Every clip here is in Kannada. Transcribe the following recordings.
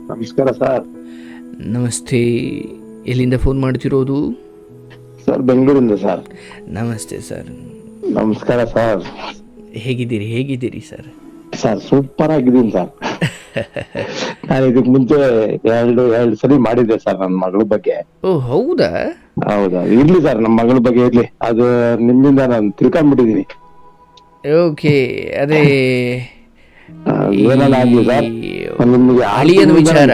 ನಮಸ್ಕಾರ ಸರ್. ನಮಸ್ತೆ. ಎಲ್ಲಿಂದ ಫೋನ್ ಮಾಡ್ತಿರೋದು? ಸರ್ ಬೆಂಗಳೂರಿಂದ ಸರ್. ನಮಸ್ತೆ ಸರ್. ನಮಸ್ಕಾರ ಸರ್. ಹೇಗಿದ್ದೀರಿ ಸರ್? ಸರ್ ಸೂಪರ್ ಆಗಿದ್ದೀನಿ ಸರ್. ನಾನು ಇದಕ್ ಮುಂಚೆ ಎರಡು ಸರಿ ಮಾಡಿದ್ದೆ ಸರ್ ನನ್ನ ಮಗಳ ಬಗ್ಗೆ. ಓ ಹೌದಾ? ಹೌದಾ, ಇರ್ಲಿ ಸರ್, ನಮ್ಮ ಮಗಳ ಬಗ್ಗೆ ಇರ್ಲಿ. ಅದು ನಿಮ್ಮಿಂದ ನಾನು ತಿಳ್ಕೊಂಡ್ಬಿಟ್ಟಿದೀನಿ. ಓಕೆ, ಅದೇ ಏನೆಲ್ಲ ಆಗ್ಲಿ ಸರ್, ನಿಮ್ಗೆ ಅಳಿಯನ ವಿಚಾರ.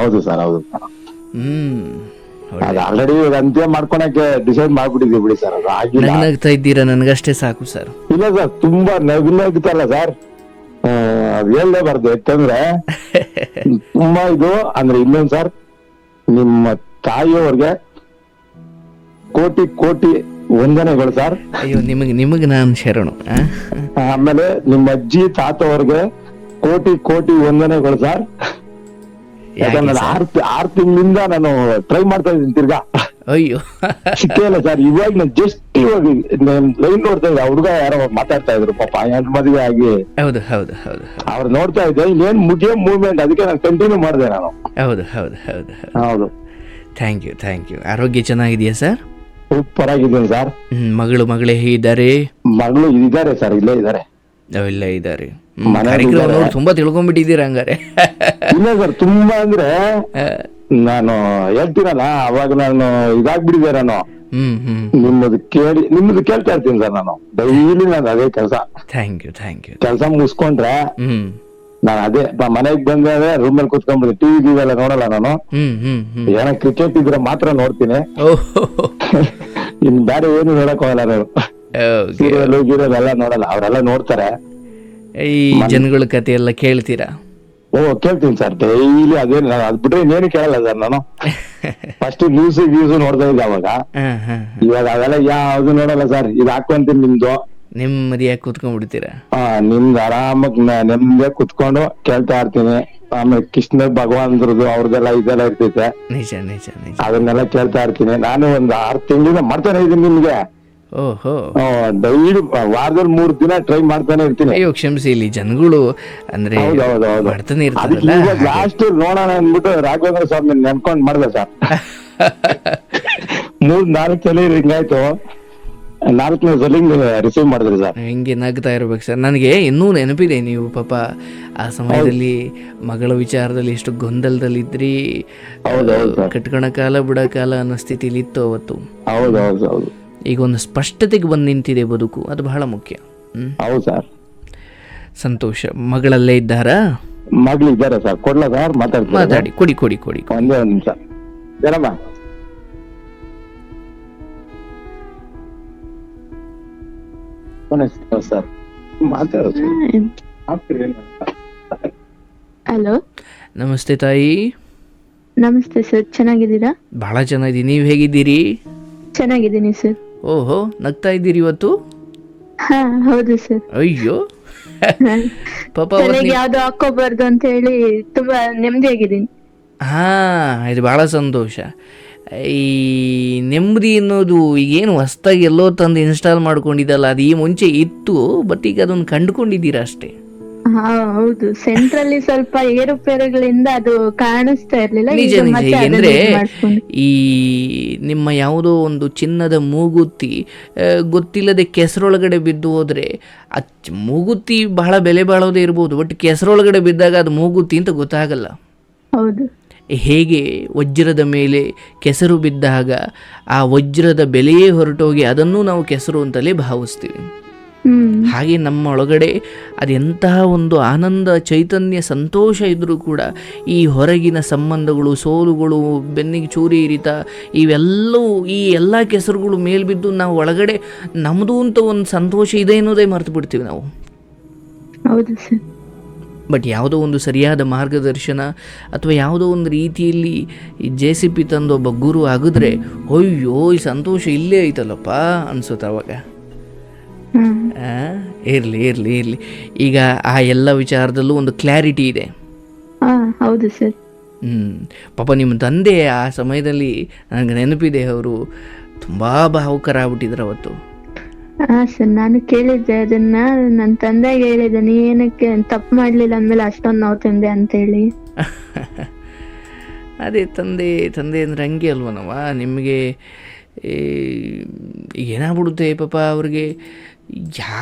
ಹೌದು ಸರ್, ಹೌದು ಸರ್. ಒಳ್ಳೆ. ಅದು ಆಲ್ರೆಡಿ ಅಂತ್ಯ ಮಾಡ್ಕೊಳಕ್ಕೆ ಡಿಸೈಡ್ ಮಾಡ್ಬಿಟ್ಟಿದ್ವಿ ಬಿಡಿ ಸರ್. ಅದು ಆಗಿಲ್ಲ. ನಗ್ತಾ ಇದ್ದೀರಾ? ನನಗಷ್ಟೇ ಸಾಕು ಸರ್. ಇಲ್ಲ ಸರ್, ತುಂಬಾ ನಗುತ್ತಲ್ಲ ಸರ್. ಅದು ಹೇಳ್ಲೇಬಾರ್ದು, ಯಾಕಂದ್ರೆ ತುಂಬಾ ಇದು ಅಂದ್ರೆ ಇನ್ನೊಂದ್ ಸರ್, ನಿಮ್ಮ ತಾಯಿಯವ್ರಿಗೆ ಕೋಟಿ ಕೋಟಿ ವಂದನೆಗಳು ಸರ್. ಅಯ್ಯೋ, ನಿಮಗೆ ನಾನು ಶರಣು. ಆಮೇಲೆ ನಿಮ್ಮ ಅಜ್ಜಿ ತಾತ ಅವ್ರಿಗೆ ಕೋಟಿ ಕೋಟಿ ವಂದನೆಗಳು ಸರ್. ಯಾಕಂದ್ರೆ ಆರ್ ತಿಂಗಳಿಂದ ನಾನು ಟ್ರೈ ಮಾಡ್ತಾ ಇದ್ದೀನಿ ತಿರ್ಗಾ. ಅಯ್ಯೋ ಸಿಕ್ಕೇ ಇಲ್ಲ ಸರ್. ಇವಾಗ ನಾನು ಜಸ್ಟ್ ಇವಾಗ ಲೈನ್ ನೋಡ್ತಾ ಇದ್ದೆ, ಹುಡುಗ ಯಾರೋ ಮಾತಾಡ್ತಾ ಇದ್ರು ಪಾಪ, ಹೆಣ್ಣು ಮದುವೆ ಆಗಿ. ಹೌದು ಹೌದು ಹೌದು ಅವ್ರು ನೋಡ್ತಾ ಇದ್ದೆ, ಇನ್ನೇನ್ ಮುಗಿಯೋ ಮೂವ್ಮೆಂಟ್, ಅದಕ್ಕೆ ನಾನು ಕಂಟಿನ್ಯೂ ಮಾಡಿದೆ ನಾನು. ಹೌದು ಹೌದು ಹೌದು ಹೌದು. Thank you. ಆರೋಗ್ಯ ಚೆನ್ನಾಗಿದೆಯಾ ಸರ್? ಸೂಪರ್ ಆಗಿದ್ದೀನಿ ಸರ್. ಮಗಳೇ ಹೇಗಿದ್ದಾರೆ? ಮಗಳು ಇದ್ದಾರೆ ಸರ್, ಇಲ್ಲೇ ಇದ್ದಾರೆ. ಇಲ್ಲ ಇದ್ದಾರೆ. ಕಾರ್ಯಕ್ರಮ ನೋಡಿ ತುಂಬಾ ತಿಳ್ಕೊಂಡ್ಬಿಟ್ಟಿದ್ದೀರಾ ಹಂಗಾರೆ. ಇಲ್ಲ ಸರ್, ತುಂಬಾ ಅಂದ್ರೆ ನಾನು ಹೇಳ್ತೀನಲ್ಲ, ಅವಾಗ ನಾನು ಇದಾಗ್ಬಿಟ್ಟಿದ್ದೆ. ನಾನು ನಿಮ್ಮದು ಕೇಳ್ತಾ ಇರ್ತೀನಿ ಸರ್. ನಾನು ಡೈಲಿ ನಾನು ಅದೇ ಕೆಲಸ. Thank you. ಕೆಲಸ ಮುಗಿಸ್ಕೊಂಡ್ರೆ ನಾನು ಅದೇ ಮನೆಗ್ ಬಂದ್ರೆ ರೂಮ್ ಅಲ್ಲಿ ಕುತ್ಕೊಂಡ್ಬಿಡಿ. ಟಿವಿ ಎಲ್ಲ ನೋಡಲ್ಲ ನಾನು. ಏನೋ ಕ್ರಿಕೆಟ್ ಇದ್ರೆ ಮಾತ್ರ ನೋಡ್ತೀನಿ. ಇನ್ ಬೇರೆ ಏನು ನೋಡಕ್ ಹೋಗಲ್ಲ ನಾನು. ಸೀರಿಯಲ್ ಗೀರಿಯಲ್ ಎಲ್ಲ ನೋಡಲ್ಲ. ಅವರೆಲ್ಲ ನೋಡ್ತಾರೆ. ಈ ಜನಗಳ ಕತೆ ಎಲ್ಲ ಕೇಳ್ತೀರಾ? ಕೇಳ್ತೀನಿ ಸರ್ ಡೈಲಿ. ಅದೇನು ಅದ್ ಬಿಟ್ರೆ ಇನ್ನೇನು ಕೇಳಲ್ಲ ಸರ್ ನಾನು. ಫಸ್ಟ್ ನ್ಯೂಸ್ ನೋಡ್ತಾ ಇದ್ದೆ ಅವಾಗ. ಇವಾಗ ಅವೆಲ್ಲ ಯಾವ್ದು ನೋಡಲ್ಲ ಸರ್. ಇದು ಹಾಕೊಂತೀನಿ ನಿಮ್ದು, ನೆಮ್ಮದಿಯಾಗಿ ಕುತ್ಕೊಂಡ್ಬಿಡ್ತೀರಾ? ನಿಮ್ದು ಆರಾಮಾಗಿ ನೆಮ್ಮದಿಯಾಗಿ ಕುತ್ಕೊಂಡು ಕೇಳ್ತಾ ಇರ್ತೀನಿ. ಆಮೇಲೆ ಕೃಷ್ಣ ಭಗವಾನ್ರದ್ದು ಅವ್ರದ್ದೆಲ್ಲ ಇದೆಲ್ಲ ಇರ್ತೈತೆ. ನಿಜ. ಅದನ್ನೆಲ್ಲ ಕೇಳ್ತಾ ಇರ್ತೀನಿ. ನಾನು ಒಂದು 6 ತಿಂಗಳಿಂದ ಮಾಡ್ತಾನೆ ಇದ್ದೀನಿ ನಿಮ್ಗೆ. ಓಹೋ. ಡೈಲಿ ವಾರದಲ್ಲಿ 3 ದಿನ ಟ್ರೈ ಮಾಡ್ತಾನೆ ಇರ್ತೀನಿ. ಅಯ್ಯೋ ಕ್ಷಮಿಸಿ, ಇಲ್ಲಿ ಜನಗಳು ಅಂದ್ರೆ ಮಾಡ್ತಾನೆ ಇರ್ತಾರಲ್ಲ. ಲಾಸ್ಟ್ ನೋಡೋಣ ಅಂದ್ಬಿಟ್ಟು ರಾಘವೇಂದ್ರ ಸ್ವಾಮಿ ನೆನ್ಕೊಂಡ್ ಮಾಡ್ದೆ ಸರ್. 3-4 ಸಲ ಹಿಂಗಾಯ್ತು. 4ನೇ ಸಲ ರಿಸೀವ್ ಮಾಡಿದ್ರಿ ಸರ್. ಹಿಂಗೆ ನಗ್ತಾ ಇರ್ಬೇಕು ಸರ್. ನನಗೆ ಇನ್ನೂ ನೆನಪಿದೆ, ನೀವು ಪಾಪ ಆ ಸಮಯದಲ್ಲಿ ಮಗಳ ವಿಚಾರದಲ್ಲಿ ಎಷ್ಟು ಗೊಂದಲದಲ್ಲಿದ್ರಿ. ಕಟ್ಕಣ ಕಾಲ ಬಿಡ ಕಾಲ ಅನ್ನೋ ಸ್ಥಿತಿಲಿ ಇತ್ತು ಅವತ್ತು. ಹೌದು. ಈಗ ಒಂದು ಸ್ಪಷ್ಟತೆಗೆ ಬಂದು ನಿಂತಿದೆ ಬದುಕು, ಅದು ಬಹಳ ಮುಖ್ಯ. ಹೌದು ಸರ್. ಸಂತೋಷ. ಮಗಳಲ್ಲೇ ಇದ್ದಾರಾ? ಮಗಳು ಇದ್ದಾರೆ ಸರ್. ಕೊಡ್ಲಾ ಸರ್? ಮಾತಾಡಿ. ಕೊಡಿ. ಒಂದೇ ಒಂದು ನಿಮಿಷ ಏನಮ್ಮ. ಸರ್ ಮಾತಾಡೋದು. ಹಲೋ, ನಮಸ್ತೆ ತಾಯಿ. ನಮಸ್ತೆ ಸರ್, ಚೆನ್ನಾಗಿದ್ದೀರಾ? ಬಹಳ ಚೆನ್ನಾಗಿದ್ದೀನಿ. ನೀವು ಹೇಗಿದ್ದೀರಿ? ಚೆನ್ನಾಗಿದ್ದೀನಿ ಸರ್. ಓಹೋ, ನಗ್ತಾ ಇದ್ದೀರಿ ಇವತ್ತು? ಹೌದು ಸರ್. ಅಯ್ಯೋ ಪಾಪ ಯಾವ್ದು ಹಾಕೋಬಾರ್ದು ಅಂತ ಹೇಳಿ ತುಂಬಾ ನೆಮ್ಮದಿಯಾಗಿದ್ದೀನಿ. ಇದು ಬಹಳ ಸಂತೋಷ. ಈ ನೆಮ್ಮದಿ ಅನ್ನೋದು ಈಗೇನು ಹೊಸ್ದಾಗಿ ಎಲ್ಲೋ ತಂದು ಇನ್ಸ್ಟಾಲ್ ಮಾಡ್ಕೊಂಡಿದ್ದಲ್ಲ, ಅದು ಈ ಮುಂಚೆ ಇತ್ತು, ಬಟ್ ಈಗ ಅದನ್ನು ಕಂಡುಕೊಂಡಿದ್ದೀರಾ ಅಷ್ಟೇ. ಹೌದು, ಸೆಂಟ್ರಲ್ಲಿ ಸ್ವಲ್ಪ ಏರುಪೇರುಗಳಿಂದ ಅದು ಕಾಣಿಸ್ತಾ ಇರ್ಲಿಲ್ಲ. ನಿಜ. ಅಂದ್ರೆ ಈ ನಿಮ್ಮ ಯಾವುದೋ ಒಂದು ಚಿನ್ನದ ಮೂಗುತಿ ಗೊತ್ತಿಲ್ಲದೆ ಕೆಸರೊಳಗಡೆ ಬಿದ್ದು ಹೋದ್ರೆ, ಆ ಮೂಗುತಿ ಬಹಳ ಬೆಲೆ ಬಾಳೋದೇ ಇರ್ಬೋದು, ಬಟ್ ಕೆಸರೊಳಗಡೆ ಬಿದ್ದಾಗ ಅದು ಮೂಗುತಿ ಅಂತ ಗೊತ್ತಾಗಲ್ಲ. ಹೌದು. ಹೇಗೆ ವಜ್ರದ ಮೇಲೆ ಕೆಸರು ಬಿದ್ದಾಗ ಆ ವಜ್ರದ ಬೆಲೆಯೇ ಹೊರಟೋಗಿ ಅದನ್ನು ನಾವು ಕೆಸರು ಅಂತಲೇ ಭಾವಿಸ್ತೀವಿ. ಹಾಗೆ ನಮ್ಮ ಒಳಗಡೆ ಅದೆಂತಹ ಒಂದು ಆನಂದ, ಚೈತನ್ಯ, ಸಂತೋಷ ಇದ್ದರೂ ಕೂಡ ಈ ಹೊರಗಿನ ಸಂಬಂಧಗಳು, ಸೋಲುಗಳು, ಬೆನ್ನಿಗೆ ಚೂರಿ ಇರಿತ, ಇವೆಲ್ಲವೂ, ಈ ಎಲ್ಲ ಕೆಸರುಗಳು ಮೇಲ್ಬಿದ್ದು ನಾವು ಒಳಗಡೆ ನಮ್ಮದು ಅಂತ ಒಂದು ಸಂತೋಷ ಇದೆ ಅನ್ನೋದೇ ಮರೆತು ಬಿಡ್ತೀವಿ ನಾವು. ಹೌದು ಸರ್. ಬಟ್ ಯಾವುದೋ ಒಂದು ಸರಿಯಾದ ಮಾರ್ಗದರ್ಶನ ಅಥವಾ ಯಾವುದೋ ಒಂದು ರೀತಿಯಲ್ಲಿ ಈ JCP ತಂದು ಒಬ್ಬ ಗುರು ಆಗಿದ್ರೆ, ಅಯ್ಯೋ ಈ ಸಂತೋಷ ಇಲ್ಲೇ ಐತಲ್ಲಪ್ಪ ಅನ್ಸುತ್ತೆ ಅವಾಗ. ಇರಲಿ. ಈಗ ಆ ಎಲ್ಲ ವಿಚಾರದಲ್ಲೂ ಒಂದು ಕ್ಲಾರಿಟಿ ಇದೆ. ಹೌದು ಸರ್. ಪಾಪ ನಿಮ್ಮ ತಂದೆ ಆ ಸಮಯದಲ್ಲಿ ನನಗೆ ನೆನಪಿದೆ, ಅವರು ತುಂಬ ಭಾವುಕರಾಗ್ಬಿಟ್ಟಿದ್ರು ಅವತ್ತು. ಹಾ ಸರ್, ನಾನು ಕೇಳಿದ್ದೆ ಅದನ್ನ. ನನ್ ತಂದೆಗೆ ಹೇಳಿದೆ, ನೀ ಏನಕ್ಕೆ ತಪ್ಪು ಮಾಡ್ಲಿಲ್ಲ ಅಂದ್ಮೇಲೆ ಅಷ್ಟೊಂದ್ ನೋವು ತಿಂದೆ ಅಂತ ಹೇಳಿ. ಅದೇ ತಂದೆ ಅಂದರೆ ಹಂಗೆ ಅಲ್ವನವ. ನಿಮಗೆ ಏನಾಗ್ಬಿಡುತ್ತೆ ಪಾಪ ಅವ್ರಿಗೆ.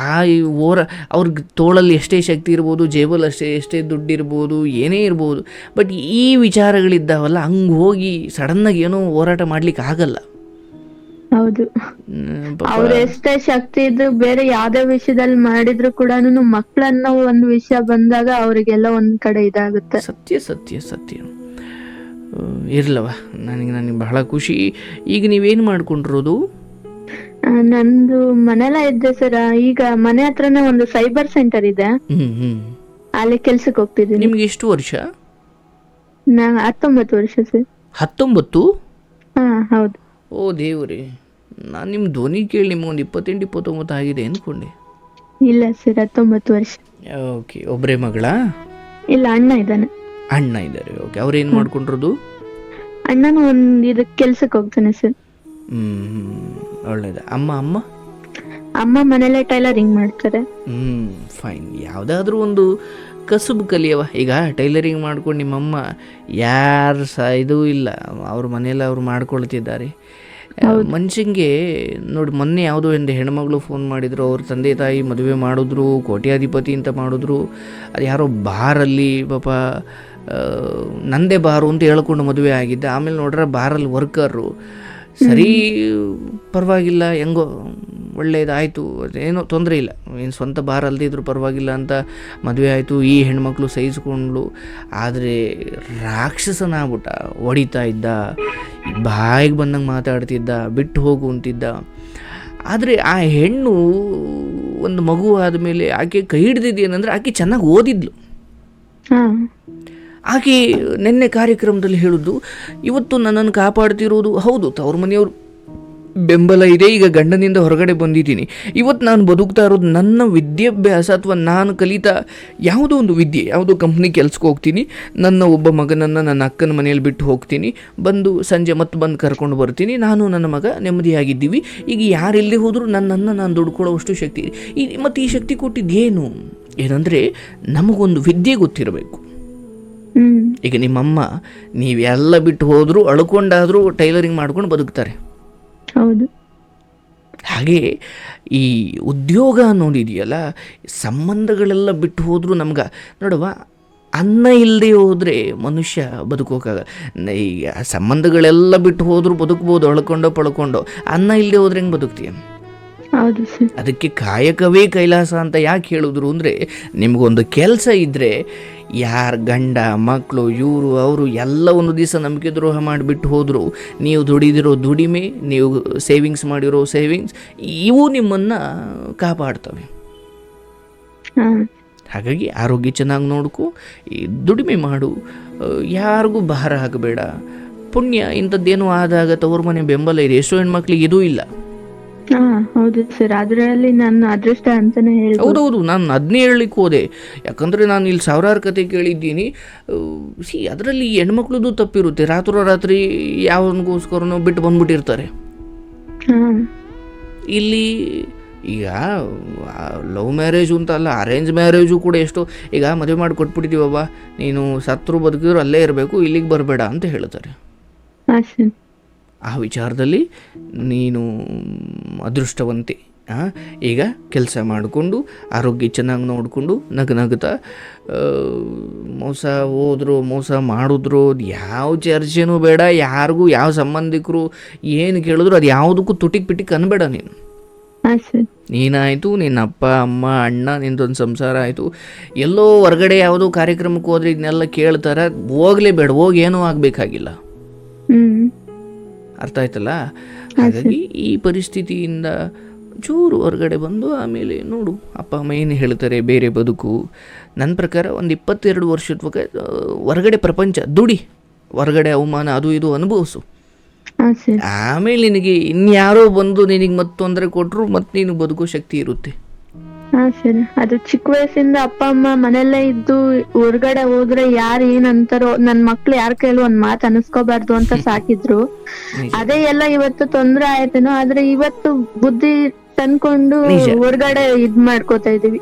ಅವ್ರಿಗೆ ತೋಳಲ್ಲಿ ಎಷ್ಟೇ ಶಕ್ತಿ ಇರ್ಬೋದು, ಜೇಬಲ್ಲಿ ಎಷ್ಟೇ ದುಡ್ಡು ಇರ್ಬೋದು, ಏನೇ ಇರ್ಬೋದು, ಬಟ್ ಈ ವಿಚಾರಗಳಿದ್ದಾವಲ್ಲ, ಹಂಗೆ ಹೋಗಿ ಸಡನ್ನಾಗಿ ಏನೋ ಹೋರಾಟ ಮಾಡ್ಲಿಕ್ಕೆ ಆಗಲ್ಲ. ಹೌದು, ಅವ್ರ ಎಷ್ಟೇ ಶಕ್ತಿ ಇದ್ರು ಬೇರೆ ಯಾವ್ದೇ ವಿಷಯದಲ್ಲಿ ಮಾಡಿದ್ರು ಕೂಡ ಮಕ್ಳನ್ನ ಒಂದು ವಿಷಯ ಬಂದಾಗ ಅವ್ರಿಗೆಲ್ಲ ಒಂದ್ ಕಡೆ ಇದಾಗುತ್ತೆ. ಸತ್ಯ ಇರ್ಲವ. ನನಗೆ ಬಹಳ ಖುಷಿ. ಈಗ ನೀವೇನು ಮಾಡ್ಕೊಂಡಿರೋದು? ನಂದು ಮನೆಲ್ಲ ಇದ್ದೆ ಸರ್. ಈಗ ಮನೆ ಹತ್ರನೇ ಒಂದು ಸೈಬರ್ ಸೆಂಟರ್ ಇದೆ, ಅಲ್ಲಿ ಕೆಲ್ಸಕ್ಕೆ ಹೋಗ್ತಿದ್ದೀನಿ. ನಿಮ್ಗೆ ಎಷ್ಟು ವರ್ಷ? 19 ವರ್ಷ ಸರ್. 19? ಹಾ ಹೌದು. ಓ ದೇವ್ರಿ, ನಾನು ನಿಮ್ಮ ಧ್ವನಿ ಕೇಳಿ ನಿಮ್ಗೊಂದು 28-29 ಆಗಿದೆ ಅಂದ್ಕೊಂಡೆ. ಇಲ್ಲ ಸರ್, 19 ವರ್ಷ. ಓಕೆ. ಒಬ್ಬರೇ ಮಗಳಾ? ಇಲ್ಲ, ಅಣ್ಣ ಇದ್ದಾನೆ. ಅಣ್ಣ ಇದ್ದಾರೆ. ಓಕೆ. ಅವ್ರೇನು ಮಾಡ್ಕೊಂಡಿರೋದು? ಅಣ್ಣನು ಇದಕ್ಕೆ ಕೆಲ್ಸಕ್ಕೆ ಹೋಗ್ತಾನೆ ಸರ್. ಒಳ್ಳೇದ. ಅಮ್ಮ ಮನೇಲೆ ಟೈಲರಿಂಗ್ ಮಾಡ್ತಾರೆ. ಫೈನ್. ಯಾವುದಾದ್ರೂ ಒಂದು ಕಸುಬು ಕಲಿಯವ. ಈಗ ಟೈಲರಿಂಗ್ ಮಾಡ್ಕೊಂಡು ನಿಮ್ಮಮ್ಮ ಯಾರು ಇದು ಇಲ್ಲ, ಅವ್ರ ಮನೆಯಲ್ಲ ಅವ್ರು ಮಾಡ್ಕೊಳ್ತಿದ್ದಾರೆ. ಮನುಷ್ಯಂಗೆ ನೋಡಿ, ಮೊನ್ನೆ ಯಾವುದೋ ಒಂದು ಹೆಣ್ಮಗಳು ಫೋನ್ ಮಾಡಿದ್ರು, ಅವ್ರ ತಂದೆ ತಾಯಿ ಮದುವೆ ಮಾಡಿದ್ರು, ಕೋಟ್ಯಾಧಿಪತಿ ಅಂತ ಮಾಡಿದ್ರು. ಅದು ಯಾರೋ ಬಾರಲ್ಲಿ ಪಾಪ ನಂದೇ ಬಾರು ಅಂತ ಹೇಳ್ಕೊಂಡು ಮದುವೆ ಆಗಿದ್ದ. ಆಮೇಲೆ ನೋಡ್ರೆ ಬಾರಲ್ಲಿ ವರ್ಕರು. ಸರಿ, ಪರವಾಗಿಲ್ಲ, ಹೆಂಗೋ ಒಳ್ಳೇದಾಯಿತು, ಏನೋ ತೊಂದರೆ ಇಲ್ಲ, ಏನು ಸ್ವಂತ ಬಾರ್ ಅಲ್ದಿದ್ರು ಪರವಾಗಿಲ್ಲ ಅಂತ ಮದುವೆ ಆಯಿತು. ಈ ಹೆಣ್ಮಕ್ಳು ಸಹಿಸ್ಕೊಂಡ್ಳು. ಆದರೆ ರಾಕ್ಷಸನಾಗ್ಬಿಟ್ಟ, ಹೊಡಿತಾ ಇದ್ದ, ಬಾಯಿಗೆ ಬಂದಂಗೆ ಮಾತಾಡ್ತಿದ್ದ, ಬಿಟ್ಟು ಹೋಗು ಅಂತಿದ್ದ. ಆದರೆ ಆ ಹೆಣ್ಣು ಒಂದು ಮಗು ಆದಮೇಲೆ ಆಕೆ ಕೈ ಹಿಡ್ದಿದ್ದೇನೆಂದರೆ, ಆಕೆ ಚೆನ್ನಾಗಿ ಓದಿದ್ಲು. ಆಕೆ ನಿನ್ನೆ ಕಾರ್ಯಕ್ರಮದಲ್ಲಿ ಹೇಳೋದು, ಇವತ್ತು ನನ್ನನ್ನು ಕಾಪಾಡ್ತಿರೋದು ಹೌದು, ತವ್ರ ಮನೆಯವರು ಬೆಂಬಲ ಇದೆ, ಈಗ ಗಂಡನಿಂದ ಹೊರಗಡೆ ಬಂದಿದ್ದೀನಿ, ಇವತ್ತು ನಾನು ಬದುಕ್ತಾ ಇರೋದು ನನ್ನ ವಿದ್ಯಾಭ್ಯಾಸ ಅಥವಾ ನಾನು ಕಲಿತಾ ಯಾವುದೋ ಒಂದು ವಿದ್ಯೆ, ಯಾವುದೋ ಕಂಪ್ನಿ ಕೆಲ್ಸಕ್ಕೆ ಹೋಗ್ತೀನಿ, ನನ್ನ ಒಬ್ಬ ಮಗನನ್ನು ನನ್ನ ಅಕ್ಕನ ಮನೆಯಲ್ಲಿ ಬಿಟ್ಟು ಹೋಗ್ತೀನಿ, ಬಂದು ಸಂಜೆ ಮತ್ತೆ ಬಂದು ಕರ್ಕೊಂಡು ಬರ್ತೀನಿ, ನಾನು ನನ್ನ ಮಗ ನೆಮ್ಮದಿಯಾಗಿದ್ದೀವಿ. ಈಗ ಯಾರೆಲ್ಲಿ ಹೋದರೂ ನನ್ನನ್ನು ನಾನು ದುಡ್ಕೊಳ್ಳೋವಷ್ಟು ಶಕ್ತಿ ಇದೆ. ಮತ್ತು ಈ ಶಕ್ತಿ ಕೊಟ್ಟಿದ್ದೇನು ಏನಂದರೆ, ನಮಗೊಂದು ವಿದ್ಯೆ ಗೊತ್ತಿರಬೇಕು. ಈಗ ನಿಮ್ಮಮ್ಮ ನೀವೆಲ್ಲ ಬಿಟ್ಟು ಹೋದರೂ ಅಳ್ಕೊಂಡಾದರೂ ಟೈಲರಿಂಗ್ ಮಾಡ್ಕೊಂಡು ಬದುಕ್ತಾರೆ. ಹೌದು. ಹಾಗೆ ಈ ಉದ್ಯೋಗ ಅನ್ನೋದಿದೆಯಲ್ಲ, ಸಂಬಂಧಗಳೆಲ್ಲ ಬಿಟ್ಟು ಹೋದರೂ ನಮ್ಗೆ ನೋಡುವ, ಅನ್ನ ಇಲ್ಲದೆ ಹೋದರೆ ಮನುಷ್ಯ ಬದುಕೋಕ್ಕಾಗಲ್ಲ. ಈಗ ಸಂಬಂಧಗಳೆಲ್ಲ ಬಿಟ್ಟು ಹೋದರೂ ಬದುಕ್ಬೋದು, ಅಳ್ಕೊಂಡೋ ಪಳ್ಕೊಂಡೋ. ಅನ್ನ ಇಲ್ಲದೆ ಹೋದ್ರೆ ಹೆಂಗೆ ಬದುಕ್ತೀಯ? ಹೌದು ಸರ್. ಅದಕ್ಕೆ ಕಾಯಕವೇ ಕೈಲಾಸ ಅಂತ ಯಾಕೆ ಹೇಳಿದ್ರು ಅಂದರೆ, ನಿಮಗೊಂದು ಕೆಲಸ ಇದ್ದರೆ ಯಾರ ಗಂಡ ಮಕ್ಕಳು ಇವರು ಅವರು ಎಲ್ಲ ಒಂದು ದಿವಸ ನಂಬಿಕೆ ದ್ರೋಹ ಮಾಡಿಬಿಟ್ಟು ಹೋದರು, ನೀವು ದುಡಿದಿರೋ ದುಡಿಮೆ, ನೀವು ಸೇವಿಂಗ್ಸ್ ಮಾಡಿರೋ ಸೇವಿಂಗ್ಸ್, ಇವು ನಿಮ್ಮನ್ನು ಕಾಪಾಡ್ತವೆ. ಹಾಗಾಗಿ ಆರೋಗ್ಯ ಚೆನ್ನಾಗಿ ನೋಡ್ಕೊ, ಈ ದುಡಿಮೆ ಮಾಡು, ಯಾರಿಗೂ ಭಾರ ಆಗಬೇಡ. ಪುಣ್ಯ ಇಂಥದ್ದೇನೋ ಆದಾಗ ತವ್ರ ಮನೆ ಬೆಂಬಲ ಇದೆ. ಎಷ್ಟೋ ಹೆಣ್ಮಕ್ಳಿಗೆ ಇದೂ ಇಲ್ಲ. ಹೌದು ಸರ್, ಅದರಲ್ಲಿ ನನ್ನ ಅದೃಷ್ಟ ಅಂತಾನೆ ಹೇಳ್ಬೋದು. ಹೌದೌದು, ನಾನು ಅದನ್ನೇ ಹೇಳಲಿಕ್ಕೆ ಹೋದೆ. ಯಾಕಂದರೆ ನಾನು ಇಲ್ಲಿ ಸಾವಿರಾರು ಕತೆ ಕೇಳಿದ್ದೀನಿ. ಅದರಲ್ಲಿ ಹೆಣ್ಮಕ್ಳದ್ದು ತಪ್ಪಿರುತ್ತೆ. ರಾತ್ರಿ ಯಾವನಿಗೋಸ್ಕರನೋ ಬಿಟ್ಟು ಬಂದ್ಬಿಟ್ಟಿರ್ತಾರೆ. ಇಲ್ಲಿ ಈಗ ಲವ್ ಮ್ಯಾರೇಜು ಅಂತ ಅಲ್ಲ, ಅರೇಂಜ್ ಮ್ಯಾರೇಜು ಕೂಡ ಎಷ್ಟೋ. ಈಗ ಮದುವೆ ಮಾಡಿ ಕೊಟ್ಬಿಟ್ಟಿದ್ದೀವವ್ವ, ನೀನು ಸತ್ರು ಬದುಕಿದ್ರು ಅಲ್ಲೇ ಇರಬೇಕು, ಇಲ್ಲಿಗೆ ಬರಬೇಡ ಅಂತ ಹೇಳ್ತಾರೆ. ಆ ವಿಚಾರದಲ್ಲಿ ನೀನು ಅದೃಷ್ಟವಂತೆ. ಈಗ ಕೆಲಸ ಮಾಡಿಕೊಂಡು ಆರೋಗ್ಯ ಚೆನ್ನಾಗಿ ನೋಡಿಕೊಂಡು ನಗುತ್ತಾ ಮೋಸ ಹೋದ್ರು ಮೋಸ ಮಾಡಿದ್ರು ಯಾವ ಚರ್ಚೆನೂ ಬೇಡ. ಯಾರಿಗೂ ಯಾವ ಸಂಬಂಧಿಕರು ಏನು ಕೇಳಿದ್ರು ಅದು ಯಾವುದಕ್ಕೂ ತುಟಿಕ್ ಅನ್ಬೇಡ. ನೀನಾಯಿತು, ನಿನ್ನ ಅಪ್ಪ ಅಮ್ಮ ಅಣ್ಣ, ನಿಂದೊಂದು ಸಂಸಾರ ಆಯಿತು. ಎಲ್ಲೋ ಹೊರಗಡೆ ಯಾವುದೋ ಕಾರ್ಯಕ್ರಮಕ್ಕೆ ಹೋದ್ರೆ ಇದನ್ನೆಲ್ಲ ಕೇಳ್ತಾರೆ, ಹೋಗಲೇಬೇಡ, ಹೋಗಿ ಏನೂ ಆಗಬೇಕಾಗಿಲ್ಲ. ಅರ್ಥ ಆಯ್ತಲ್ಲ? ಹಾಗಾಗಿ ಈ ಪರಿಸ್ಥಿತಿಯಿಂದ ಚೂರು ಹೊರಗಡೆ ಬಂದು ಆಮೇಲೆ ನೋಡು ಅಪ್ಪ ಅಮ್ಮ ಏನು ಹೇಳ್ತಾರೆ, ಬೇರೆ ಬದುಕು. ನನ್ನ ಪ್ರಕಾರ ಒಂದು 22 ವರ್ಷದ ಹೊರಗಡೆ ಪ್ರಪಂಚ ದುಡಿ, ಹೊರಗಡೆ ಅವಮಾನ ಅದು ಇದು ಅನುಭವಿಸು. ಆಮೇಲೆ ನಿನಗೆ ಇನ್ಯಾರೋ ಬಂದು ನಿನಗೆ ಮತ್ತೆ ತೊಂದರೆ ಕೊಟ್ಟರು ಮತ್ತೆ ನೀನು ಬದುಕೋ ಶಕ್ತಿ ಇರುತ್ತೆ. ಸರಿ, ಅದು ಚಿಕ್ಕ ವಯಸ್ಸಿಂದ ಅಪ್ಪ ಅಮ್ಮ ಮನೆಯಲ್ಲೇ ಇದ್ದು ಹೊರಗಡೆ ಹೋದ್ರೆ ಯಾರು ಏನಂತಾರೋ, ನನ್ ಮಕ್ಳು ಯಾರ ಕೈಲೂ ಒಂದ್ ಮಾತು ಅನಿಸ್ಕೋಬಾರ್ದು ಅಂತ ಸಾಕಿದ್ರು. ಅದೇ ಎಲ್ಲ ಇವತ್ತು ತೊಂದ್ರೆ ಆಯ್ತೇನೋ. ಆದ್ರೆ ಇವತ್ತು ಬುದ್ಧಿ ತಂದ್ಕೊಂಡು ಹೊರಗಡೆ ಮಾಡ್ಕೋತಾ ಇದೀವಿ.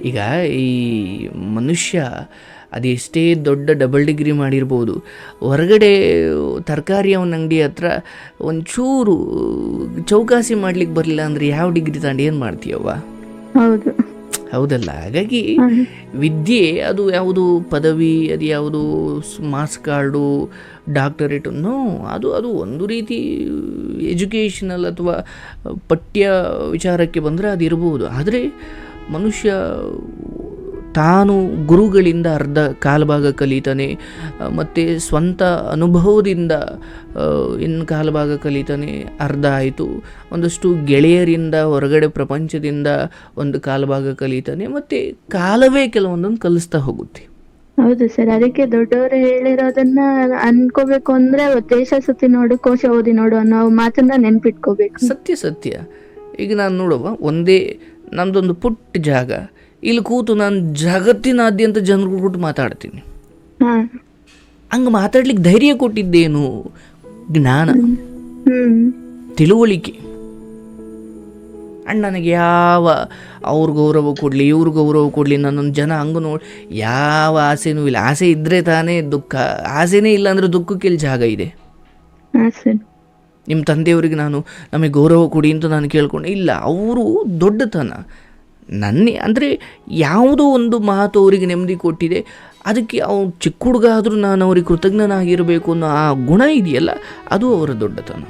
ಈಗ ಈ ಮನುಷ್ಯ ಅದೆಷ್ಟೇ ದೊಡ್ಡ ಡಬಲ್ ಡಿಗ್ರಿ ಮಾಡಿರ್ಬೋದು, ಹೊರಗಡೆ ತರಕಾರಿ ಅವನ ಅಂಗಡಿ ಹತ್ರ ಒಂಚೂರು ಚೌಕಾಸಿ ಮಾಡ್ಲಿಕ್ಕೆ ಬರಲಿಲ್ಲ ಅಂದರೆ ಯಾವ ಡಿಗ್ರಿ ತಾಂಡು ಏನು ಮಾಡ್ತೀಯವ್ವ? ಹೌದು, ಹೌದಲ್ಲ? ಹಾಗಾಗಿ ವಿದ್ಯೆ ಅದು ಯಾವುದು ಪದವಿ, ಅದು ಯಾವುದು ಮಾರ್ಕ್ಸ್ ಕಾರ್ಡು, ಡಾಕ್ಟರೇಟು, ನೋ, ಅದು ಒಂದು ರೀತಿ ಎಜುಕೇಷನಲ್ ಅಥವಾ ಪಠ್ಯ ವಿಚಾರಕ್ಕೆ ಬಂದರೆ ಅದು ಇರ್ಬೋದು. ಆದರೆ ಮನುಷ್ಯ ತಾನು ಗುರುಗಳಿಂದ ಕಾಲಭಾಗ ಕಲಿತಾನೆ, ಮತ್ತು ಸ್ವಂತ ಅನುಭವದಿಂದ ಇನ್ನು ಕಾಲಭಾಗ ಕಲಿತಾನೆ, ಅರ್ಧ ಆಯಿತು. ಒಂದಷ್ಟು ಗೆಳೆಯರಿಂದ, ಹೊರಗಡೆ ಪ್ರಪಂಚದಿಂದ ಒಂದು ಕಾಲಭಾಗ ಕಲಿತಾನೆ, ಮತ್ತು ಕಾಲವೇ ಕೆಲವೊಂದನ್ನು ಕಲಿಸ್ತಾ ಹೋಗುತ್ತೆ. ಹೌದು ಸರ್, ಅದಕ್ಕೆ ದೊಡ್ಡವರು ಹೇಳಿರೋದನ್ನ ಅನ್ಕೋಬೇಕು ಅಂದ್ರೆ ದೇಶ ಸುತ್ತಿ ನೋಡು, ಕೋಶ ಓದಿ ನೋಡು ಅನ್ನೋ ಮಾತನ್ನ ನೆನ್ಪಿಟ್ಕೋಬೇಕು. ಸತ್ಯ. ಈಗ ನಾನು ನೋಡುವ ಒಂದೇ ನಮ್ದೊಂದು ಪುಟ್ಟ ಜಾಗ, ಇಲ್ಲಿ ಕೂತು ನಾನು ಜಗತ್ತಿನಾದ್ಯಂತ ಜನರು ಕೂತು ಮಾತಾಡ್ತೀನಿ. ಹಂಗೆ ಮಾತಾಡ್ಲಿಕ್ಕೆ ಧೈರ್ಯ ಕೊಟ್ಟಿದ್ದೇನು? ಜ್ಞಾನ, ತಿಳುವಳಿಕೆ. ಅಂಡ್ ನನಗೆ ಯಾವ ಅವ್ರ ಗೌರವ ಕೊಡಲಿ, ಇವ್ರ ಗೌರವ ಕೊಡಲಿ, ನನ್ನೊಂದು ಜನ ಹಂಗೆ ನೋಡಿ ಯಾವ ಆಸೆನೂ ಇಲ್ಲ. ಆಸೆ ಇದ್ದರೆ ತಾನೇ ದುಃಖ, ಆಸೆನೇ ಇಲ್ಲ ಅಂದರೆ ದುಃಖಕ್ಕೆ ಇಲ್ಲಿ ಜಾಗ ಇದೆ. ನಿಮ್ಮ ತಂದೆಯವರಿಗೆ ನಮಗೆ ಗೌರವ ಕೊಡಿ ಅಂತ ನಾನು ಕೇಳ್ಕೊಂಡು ಇಲ್ಲ, ಅವರು ದೊಡ್ಡತನ ಅಂದರೆ ಯಾವುದೋ ಒಂದು ಮಾತು ಅವರಿಗೆ ನೆಮ್ಮದಿ ಕೊಟ್ಟಿದೆ, ಅದಕ್ಕೆ ಅವ್ರು ಚಿಕ್ಕ ಹುಡುಗ ಆದರೂ ನಾನು ಅವ್ರಿಗೆ ಕೃತಜ್ಞನಾಗಿರಬೇಕು ಅನ್ನೋ ಆ ಗುಣ ಇದೆಯಲ್ಲ, ಅದು ಅವರ ದೊಡ್ಡತನ.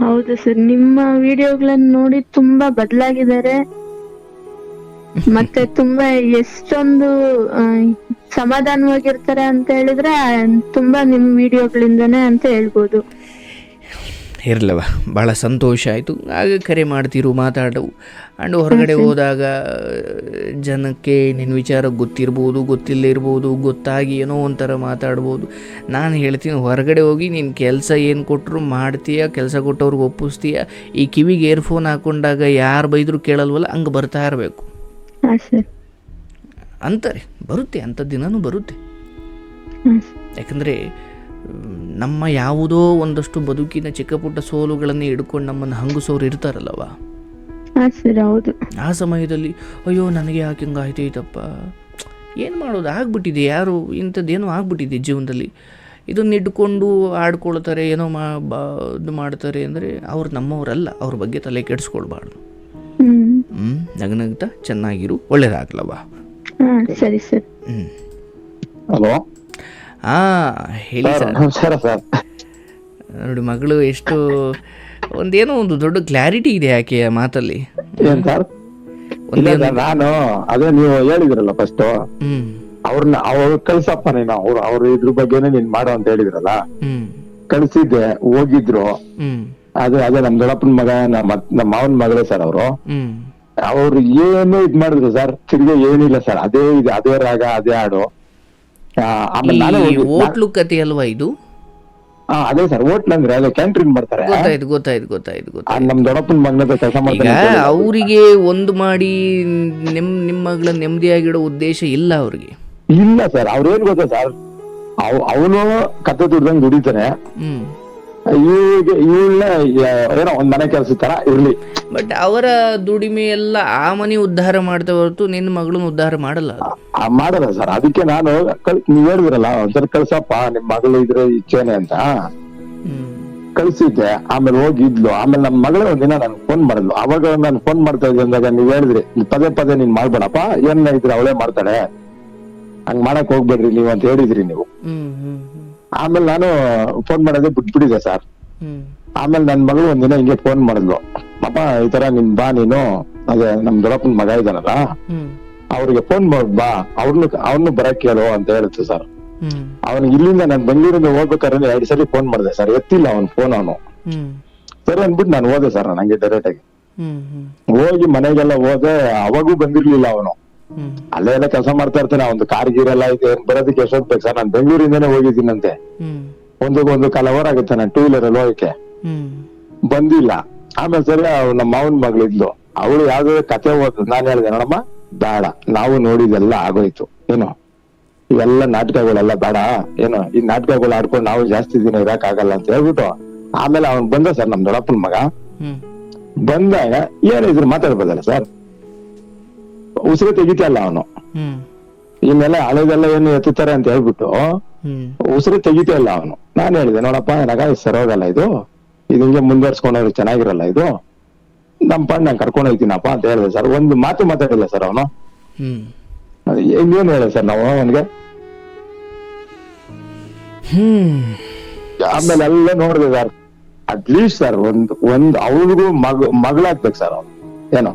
ಹೌದು ಸರ್, ನಿಮ್ಮ ವಿಡಿಯೋಗಳನ್ನು ನೋಡಿ ತುಂಬಾ ಬದಲಾಗಿದ್ದಾರೆ, ಮತ್ತೆ ತುಂಬಾ ಎಷ್ಟೊಂದು ಸಮಾಧಾನವಾಗಿರ್ತಾರೆ ಅಂತ ಹೇಳಿದ್ರೆ ತುಂಬಾ ನಿಮ್ಮ ವಿಡಿಯೋಗಳಿಂದನೇ ಅಂತ ಹೇಳ್ಬೋದು. ಇರಲವ, ಭಾಳ ಸಂತೋಷ ಆಯಿತು. ಆಗ ಕರೆ ಮಾಡ್ತಿರು, ಮಾತಾಡವು. ಆ್ಯಂಡ್ ಹೊರಗಡೆ ಹೋದಾಗ ಜನಕ್ಕೆ ನಿನ್ನ ವಿಚಾರ ಗೊತ್ತಿರ್ಬೋದು, ಗೊತ್ತಿಲ್ಲೇ ಇರ್ಬೋದು, ಗೊತ್ತಾಗಿ ಏನೋ ಒಂಥರ ಮಾತಾಡ್ಬೋದು. ನಾನು ಹೇಳ್ತೀನಿ, ಹೊರಗಡೆ ಹೋಗಿ ನೀನು ಕೆಲಸ ಏನು ಕೊಟ್ಟರು ಮಾಡ್ತೀಯ, ಕೆಲಸ ಕೊಟ್ಟವ್ರಿಗೆ ಒಪ್ಪಿಸ್ತೀಯ. ಈ ಕಿವಿಗೆ ಏರ್ಫೋನ್ ಹಾಕ್ಕೊಂಡಾಗ ಯಾರು ಬೈದರೂ ಕೇಳಲ್ವಲ್ಲ, ಹಂಗೆ ಬರ್ತಾ ಇರಬೇಕು ಅಂತಾರೆ. ಬರುತ್ತೆ, ಅಂಥ ದಿನವೂ ಬರುತ್ತೆ. ಯಾಕಂದರೆ ನಮ್ಮ ಯಾವುದೋ ಒಂದಷ್ಟು ಬದುಕಿನ ಚಿಕ್ಕ ಪುಟ್ಟ ಸೋಲುಗಳನ್ನೇ ಹಿಡ್ಕೊಂಡು ನಮ್ಮನ್ನು ಹಂಗಿಸೋರು ಇರ್ತಾರಲ್ಲವ, ಆ ಸಮಯದಲ್ಲಿ ಅಯ್ಯೋ ನನಗೆ ಯಾಕೆ ಹಿಂಗೆ ಆಯ್ತೈತಪ್ಪ, ಏನು ಮಾಡೋದು, ಆಗ್ಬಿಟ್ಟಿದೆ, ಯಾರು ಇಂಥದ್ದೇನೋ ಆಗ್ಬಿಟ್ಟಿದೆ ಜೀವನದಲ್ಲಿ, ಇದನ್ನು ಹಿಡ್ಕೊಂಡು ಆಡ್ಕೊಳ್ತಾರೆ, ಏನೋ ಇದು ಮಾಡ್ತಾರೆ ಅಂದರೆ ಅವ್ರು ನಮ್ಮವರಲ್ಲ. ಅವ್ರ ಬಗ್ಗೆ ತಲೆ ಕೆಡಿಸ್ಕೊಳ್ಬಾರ್ದು. ನಗನಗ್ತಾ ಚೆನ್ನಾಗಿರು, ಒಳ್ಳೇದಾಗ್ಲವ. ಸರಿ ಸರ್. ಹಲೋ, ಹೇಳಿ ಸರ್. ನೋಡಿ, ಮಗಳು ಎಷ್ಟು ಒಂದೇನೋ ಒಂದು ದೊಡ್ಡ ಕ್ಲಾರಿಟಿ ಇದೆ ಆಕೆಯ ಮಾತಲ್ಲಿ. ನಾನು ಅದೇ ನೀವು ಹೇಳಿದ್ರಲ್ಲ ಫಸ್ಟ್, ಅವ್ರ ಕಳ್ಸಪ್ಪ ನೀನು, ಅವ್ರ ಇದ್ರ ಬಗ್ಗೆನೇ ನೀನ್ ಮಾಡು ಅಂತ ಹೇಳಿದ್ರಲ್ಲ, ಕಳ್ಸಿದ್ದೆ, ಹೋಗಿದ್ರು. ಅದೇ ನಮ್ ದೊಡ್ಡಪ್ಪನ ಮಗ, ನಮ್ಮ ಮಾವನ್ ಮಗಳೇ ಸರ್ ಅವರು. ಅವ್ರು ಏನು ಇದ್ ಮಾಡಿದ್ರು ಸರ್, ತಿರ್ಗಿ ಏನಿಲ್ಲ ಸರ್, ಅದೇ ರಾಗ, ಅದೇ ಹಾಡು. ಹೋಟ್ಲು ಕತೆ ಅಲ್ವಾ ಇದು? ಅದೇ ಸರ್, ಹೋಟ್ಲ್ ಅಂದ್ರೆ ಅದೇ ಕ್ಯಾಂಟ್ರಿನ್ ಬರ್ತಾರೆ. ಗೊತ್ತಾಯ್ತು. ನಮ್ ದೊಡ್ಡಪ್ಪನ ಮಗನ ಕೆಲಸ ಮಾಡ್ತಾರೆ. ಅವರಿಗೆ ಒಂದು ಮಾಡಿ ನಿಮ್ಮ ಮಗಳ ನೆಮ್ಮದಿಯಾಗಿಡೋ ಉದ್ದೇಶ ಇಲ್ಲ ಅವ್ರಿಗೆ. ಇಲ್ಲ ಸರ್, ಅವ್ರೇನ್ ಗೊತ್ತಾ ಸರ್, ಅವನು ಕತ್ತೆ ದುಡ್ದಂಗ್ ದುಡಿತಾನೆ, ಇವಳನ್ನ ಏನೋ ಒಂದ್ ಮನೆ ಕೆಲಸ ತರ ಇರ್ಲಿ. ಬಟ್ ಅವರ ದುಡಿಮೆ ಎಲ್ಲ ಆ ಮನೆ ಉದ್ಧಾರ ಮಾಡ್ತಾ ಹೊರತು ನಿನ್ನ ಮಗಳನ್ನ ಉದ್ಧಾರ ಮಾಡಲ್ಲ ಸರ್. ಅದಕ್ಕೆ ನಾನು ನೀವ್ ಹೇಳಿದ್ರಲ್ಲ, ಒಂದ್ಸಲ ಕಳ್ಸಪ್ಪ ನಿಮ್ ಮಗಳು ಇದ್ರೆ ಇಚ್ಛೆನೆ ಅಂತ ಕಳ್ಸಿದ್ದೆ. ಆಮೇಲೆ ಹೋಗಿದ್ಲು. ಆಮೇಲೆ ನಮ್ ಮಗಳೇ ಒಂದಿನ ನನ್ ಫೋನ್ ಮಾಡಿದ್ಲು. ಅವಾಗ ನಾನು ಫೋನ್ ಮಾಡ್ತಾ ಇದ್ದೆ ಅಂದಾಗ ನೀವ್ ಹೇಳಿದ್ರಿ, ಪದೇ ನೀನ್ ಮಾಡ್ಬೇಡಪ್ಪ, ಏನ್ ಇದ್ರೆ ಅವಳೇ ಮಾಡ್ತಾಳೆ, ಹಂಗ್ ಮಾಡಕ್ ಹೋಗ್ಬೇಡ್ರಿ ನೀವು ಅಂತ ಹೇಳಿದ್ರಿ ನೀವು. ಆಮೇಲೆ ನಾನು ಫೋನ್ ಮಾಡೋದೇ ಬಿಟ್ಬಿಟ್ಟಿದೆ ಸರ್. ಆಮೇಲೆ ನನ್ ಮಗಳು ಒಂದಿನ ಹಿಂಗೆ ಫೋನ್ ಮಾಡಿದ್ಲು, ಅಪ್ಪ ಈ ತರ ಬಾ ನೀನು, ಅದೇ ನಮ್ ದೊಡ್ಡಪ್ಪನ ಮಗ ಇದಾನಲ್ಲ, ಅವ್ರಿಗೆ ಫೋನ್ ಮಾಡ್ ಬಾ, ಅವ್ರನ್ನು ಬರಕ್ ಕೇಳು ಅಂತ ಹೇಳುತ್ತೆ ಸರ್. ಅವನಿಗೆ ಇಲ್ಲಿಂದ ನಾನು ಬೆಂಗಳೂರಿಂದ ಹೋಗ್ಬೇಕಾದ್ರೆ 2 ಸಲ ಫೋನ್ ಮಾಡಿದೆ ಸರ್, ಎತ್ತಿಲ್ಲ ಅವನ್ ಫೋನ್. ಅವನು ಸರಿ ಅಂದ್ಬಿಟ್ಟು ನಾನು ಹೋದೆ ಸರ್, ನಂಗೆ ಡೈರೆಕ್ಟ್ ಆಗಿ ಹೋಗಿ ಮನೆಗೆಲ್ಲ ಹೋದೆ. ಅವಾಗೂ ಬಂದಿರ್ಲಿಲ್ಲ ಅವನು, ಅಲ್ಲೇ ಎಲ್ಲ ಕೆಲಸ ಮಾಡ್ತಾ ಇರ್ತಾನೆ. ಒಂದು ಕಾರ್ ಗೀರೆಲ್ಲ ಇದೆ, ಬರೋದಕ್ಕೆ ಎಷ್ಟೊತ್ತು ಬೇಕು ಸರ್, ನಾನು ಬೆಂಗಳೂರಿಂದಾನೇ ಹೋಗಿದ್ದೀನಂತೆ. ಒಂದು ಕಾಲ ಅವರ್ ಆಗುತ್ತೆ ನಾನು 2 ವೀಲರ್ ಅಲ್ಲಿ ಹೋಗಕ್ಕೆ, ಬಂದಿಲ್ಲ. ಆಮೇಲೆ ಸರಿ ನಮ್ಮ ಮಾವನ್ ಮಗಳಿದ್ಲು, ಅವಳು ಯಾವ್ದಾದ್ರು ಕತೆ ಓದ್. ನಾನ್ ಹೇಳಿದೆ, ನೋಡಮ್ಮ ಬೇಡ, ನಾವು ನೋಡಿದೆಲ್ಲ ಆಗೋಯ್ತು, ಏನೋ ಇವೆಲ್ಲ ನಾಟಕಗಳೆಲ್ಲ ಬೇಡ, ಏನೋ ಈ ನಾಟಕಗಳು ಆಡ್ಕೊಂಡು ನಾವು ಜಾಸ್ತಿ ದಿನ ಇರಕ್ ಆಗಲ್ಲ ಅಂತ ಹೇಳ್ಬಿಟ್ಟು. ಆಮೇಲೆ ಅವ್ನ್ ಬಂದ ಸರ್, ನಮ್ ದೊಡ್ಡಪ್ಪನ ಮಗ ಬಂದಾಗ ಏನಿದ್ರು ಮಾತಾಡ್ಬೋದಲ್ಲ ಸರ್, ಉಸಿರು ತೆಗಿತಲ್ಲ ಅವನು. ಇನ್ನೆಲ್ಲ ಹಳೆದೆಲ್ಲ ಏನು ಎತ್ತುತ್ತಾರೆ ಅಂತ ಹೇಳ್ಬಿಟ್ಟು ಉಸಿರು ತೆಗಿತಾ ಇಲ್ಲ ಅವನು. ನಾನ್ ಹೇಳಿದೆ, ನೋಡಪ್ಪ ನನಗ ಸರ್ ಹೋಗಲ್ಲ ಇದು ಹಿಂಗೆ ಮುಂದುವರ್ಸ್ಕೊಂಡವ್ರು ಚೆನ್ನಾಗಿರಲ್ಲ, ಇದು ನಮ್ ಪಣ್ಣ ನಾನು ಕರ್ಕೊಂಡು ಹೋಗ್ತೀನಪ್ಪ ಅಂತ ಹೇಳಿದೆ ಸರ್. ಒಂದು ಮಾತು ಮಾತಾಡಿಲ್ಲ ಸರ್ ಅವನು. ಇನ್ನೇನು ಹೇಳಿದೆ ಸರ್ ನಾವು ಅವನ್ಗೆ. ಆಮೇಲೆ ಎಲ್ಲ ನೋಡಿದೆ ಸರ್, ಅಟ್ಲೀಸ್ಟ್ ಸರ್ ಒಂದ್ ಅವ್ರಿಗೂ ಮಗಳಾಗ್ಬೇಕು ಸರ್ ಅವ್ನು. ಏನೋ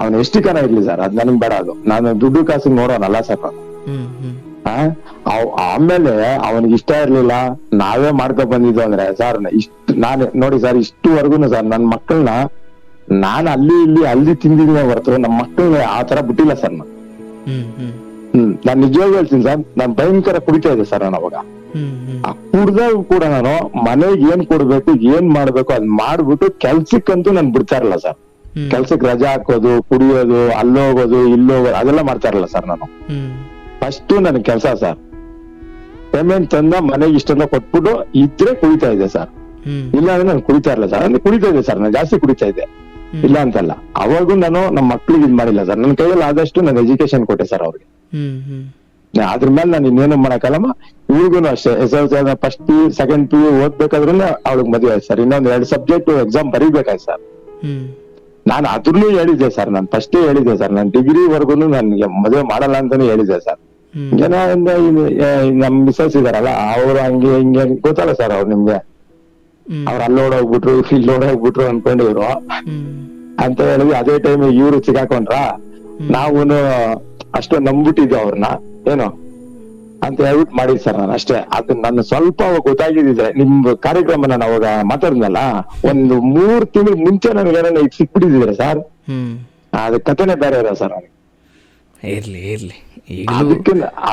ಅವ್ನು ಎಷ್ಟು ಕನ ಇರ್ಲಿ ಸರ್, ಅದ್ ನನಗ್ ಬೇಡ. ಅದು ನಾನು ದುಡ್ಡು ಕಾಸಿಗೆ ನೋಡೋನಲ್ಲ ಸರ್ ನಾನು. ಆಮೇಲೆ ಅವನಿಗೆ ಇಷ್ಟ ಇರ್ಲಿಲ್ಲ, ನಾವೇ ಮಾಡ್ಕೊಂಡ್ ಬಂದಿದ್ದು ಅಂದ್ರೆ ಸರ್, ನಾನು ನೋಡಿ ಸರ್, ಇಷ್ಟುವರೆಗೂ ಸರ್ ನನ್ ಮಕ್ಕಳನ್ನ ನಾನು ಅಲ್ಲಿ ತಿಂದಿದ್ದೀನಿ ಹೊರತು ನಮ್ಮ ಮಕ್ಕಳನ್ನ ಆ ತರ ಬಿಟ್ಟಿಲ್ಲ ಸರ್ ನಾನು. ನಾನ್ ನಿಜವಾಗಿ ಹೇಳ್ತೀನಿ ಸರ್, ನಾನ್ ಭಯಂಕರ ಕುಡಿತಾ ಇದ್ದೆ ಸರ್ ನಾನು ಅವಾಗ. ಆ ಕುಡ್ದಾಗ ಕೂಡ ನಾನು ಮನೆಗೆ ಏನ್ ಕೊಡ್ಬೇಕು, ಏನ್ ಮಾಡ್ಬೇಕು ಅದ್ ಮಾಡ್ಬಿಟ್ಟು ಕೆಲ್ಸಕ್ಕಂತೂ ನಾನು ಬಿಡ್ತಾ ಇರಲ್ಲ ಸರ್. ಕೆಲ್ಸಕ್ಕೆ ರಜಾ ಹಾಕೋದು, ಕುಡಿಯೋದು, ಅಲ್ಲೋಗೋದು ಇಲ್ಲೋಗೋದು ಅದೆಲ್ಲ ಮಾಡ್ತಾ ಇರಲ್ಲ ಸರ್ ನಾನು. ಫಸ್ಟ್ ನನ್ ಕೆಲ್ಸ ಸರ್, ಪೇಮೆಂಟ್ ತಂದ ಮನೆಗೆ ಇಷ್ಟೆಲ್ಲ ಕೊಟ್ಬಿಟ್ಟು ಇದ್ರೆ ಕುಡಿತಾ ಇದ್ದೆ ಸರ್. ಇಲ್ಲ ಅಂದ್ರೆ ನಾನು ಕುಡಿತಾ ಇರಲ್ಲ ಸರ್. ಅಂದ್ರೆ ಕುಡಿತಾ ಇದ್ದೆ ಸರ್, ನಾನು ಜಾಸ್ತಿ ಕುಡಿತಾ ಇದ್ದೆ, ಇಲ್ಲ ಅಂತಲ್ಲ. ಅವಾಗೂ ನಾನು ನಮ್ಮ ಮಕ್ಳಿಗೆ ಇದ್ ಮಾಡಿಲ್ಲ ಸರ್. ನನ್ನ ಕೈಯಲ್ಲಿ ಆದಷ್ಟು ನಾನು ಎಜುಕೇಶನ್ ಕೊಟ್ಟೆ ಸರ್ ಅವ್ರಿಗೆ. ಅದ್ರ ಮೇಲೆ ನಾನು ಇನ್ನೇನು ಮಾಡಕ್ಕಲ್ಲಮ್ಮ. ಇವ್ರಿಗೂ ಅಷ್ಟೇ, SSLC first PU second PU ಓದ್ಬೇಕಾದ್ರೂ ಅವ್ಳಿಗೆ ಮದುವೆ ಆಯ್ತು ಸರ್. ಇನ್ನೊಂದ್ 2 ಸಬ್ಜೆಕ್ಟ್ ಎಕ್ಸಾಮ್ ಬರೀಬೇಕಾಯ್ತು ಸರ್. ನಾನು ಅದ್ರಲ್ಲೂ ಹೇಳಿದ್ದೆ ಸರ್, ನಾನು ಫಸ್ಟೇ ಹೇಳಿದ್ದೆ ಸರ್, ನಾನು ಡಿಗ್ರಿವರೆಗೂ ನನ್ಗೆ ಮದುವೆ ಮಾಡಲ್ಲ ಅಂತಾನೆ ಹೇಳಿದ್ದೆ ಸರ್. ಏನೋ ನಮ್ ಮಿಸಸ್ ಇದಾರಲ್ಲ ಅವ್ರು ಹಂಗೆ ಹಿಂಗೆ ಗೊತ್ತಲ್ಲ ಸರ್ ಅವ್ರು ನಿಮ್ಗೆ, ಅವ್ರು ಅಲ್ಲೋಡೋಗ್ಬಿಟ್ರು ಇಲ್ಲೋಡೋಗ್ಬಿಟ್ರು ಅನ್ಕೊಂಡಿವ್ರು ಅಂತ ಹೇಳಿದ್ವಿ. ಅದೇ ಟೈಮ್ ಇವ್ರು ಸಿಗಾಕೊಂಡ್ರ, ನಾವು ಅಷ್ಟೊಂದು ನಂಬಿಟ್ಟಿದ್ದೆ ಅವ್ರನ್ನ ಏನೋ ಅಂತ ಹೇಳ್ಬಿಟ್ಟು ಮಾಡಿದ್ ಸರ್ ನಾನು ಅಷ್ಟೇ. ಅದು ನನ್ನ ಸ್ವಲ್ಪ ಗೊತ್ತಾಗಿದ್ದಿದೆ, ನಿಮ್ ಕಾರ್ಯಕ್ರಮ ನಾನು ಅವಾಗ ಮಾತಾಡಿದ್ನಲ್ಲ, ಒಂದು 3 ತಿಂಗಳು ಮುಂಚೆ ನನಗೇನ ಸಿಕ್ಬಿಟ್ಟಿದ್ರೆ ಸರ್, ಅದ ಕಥೆನೆ ಬೇರೆ ಇರೋ ಸರ್ ನನಗೆ. ಇರ್ಲಿ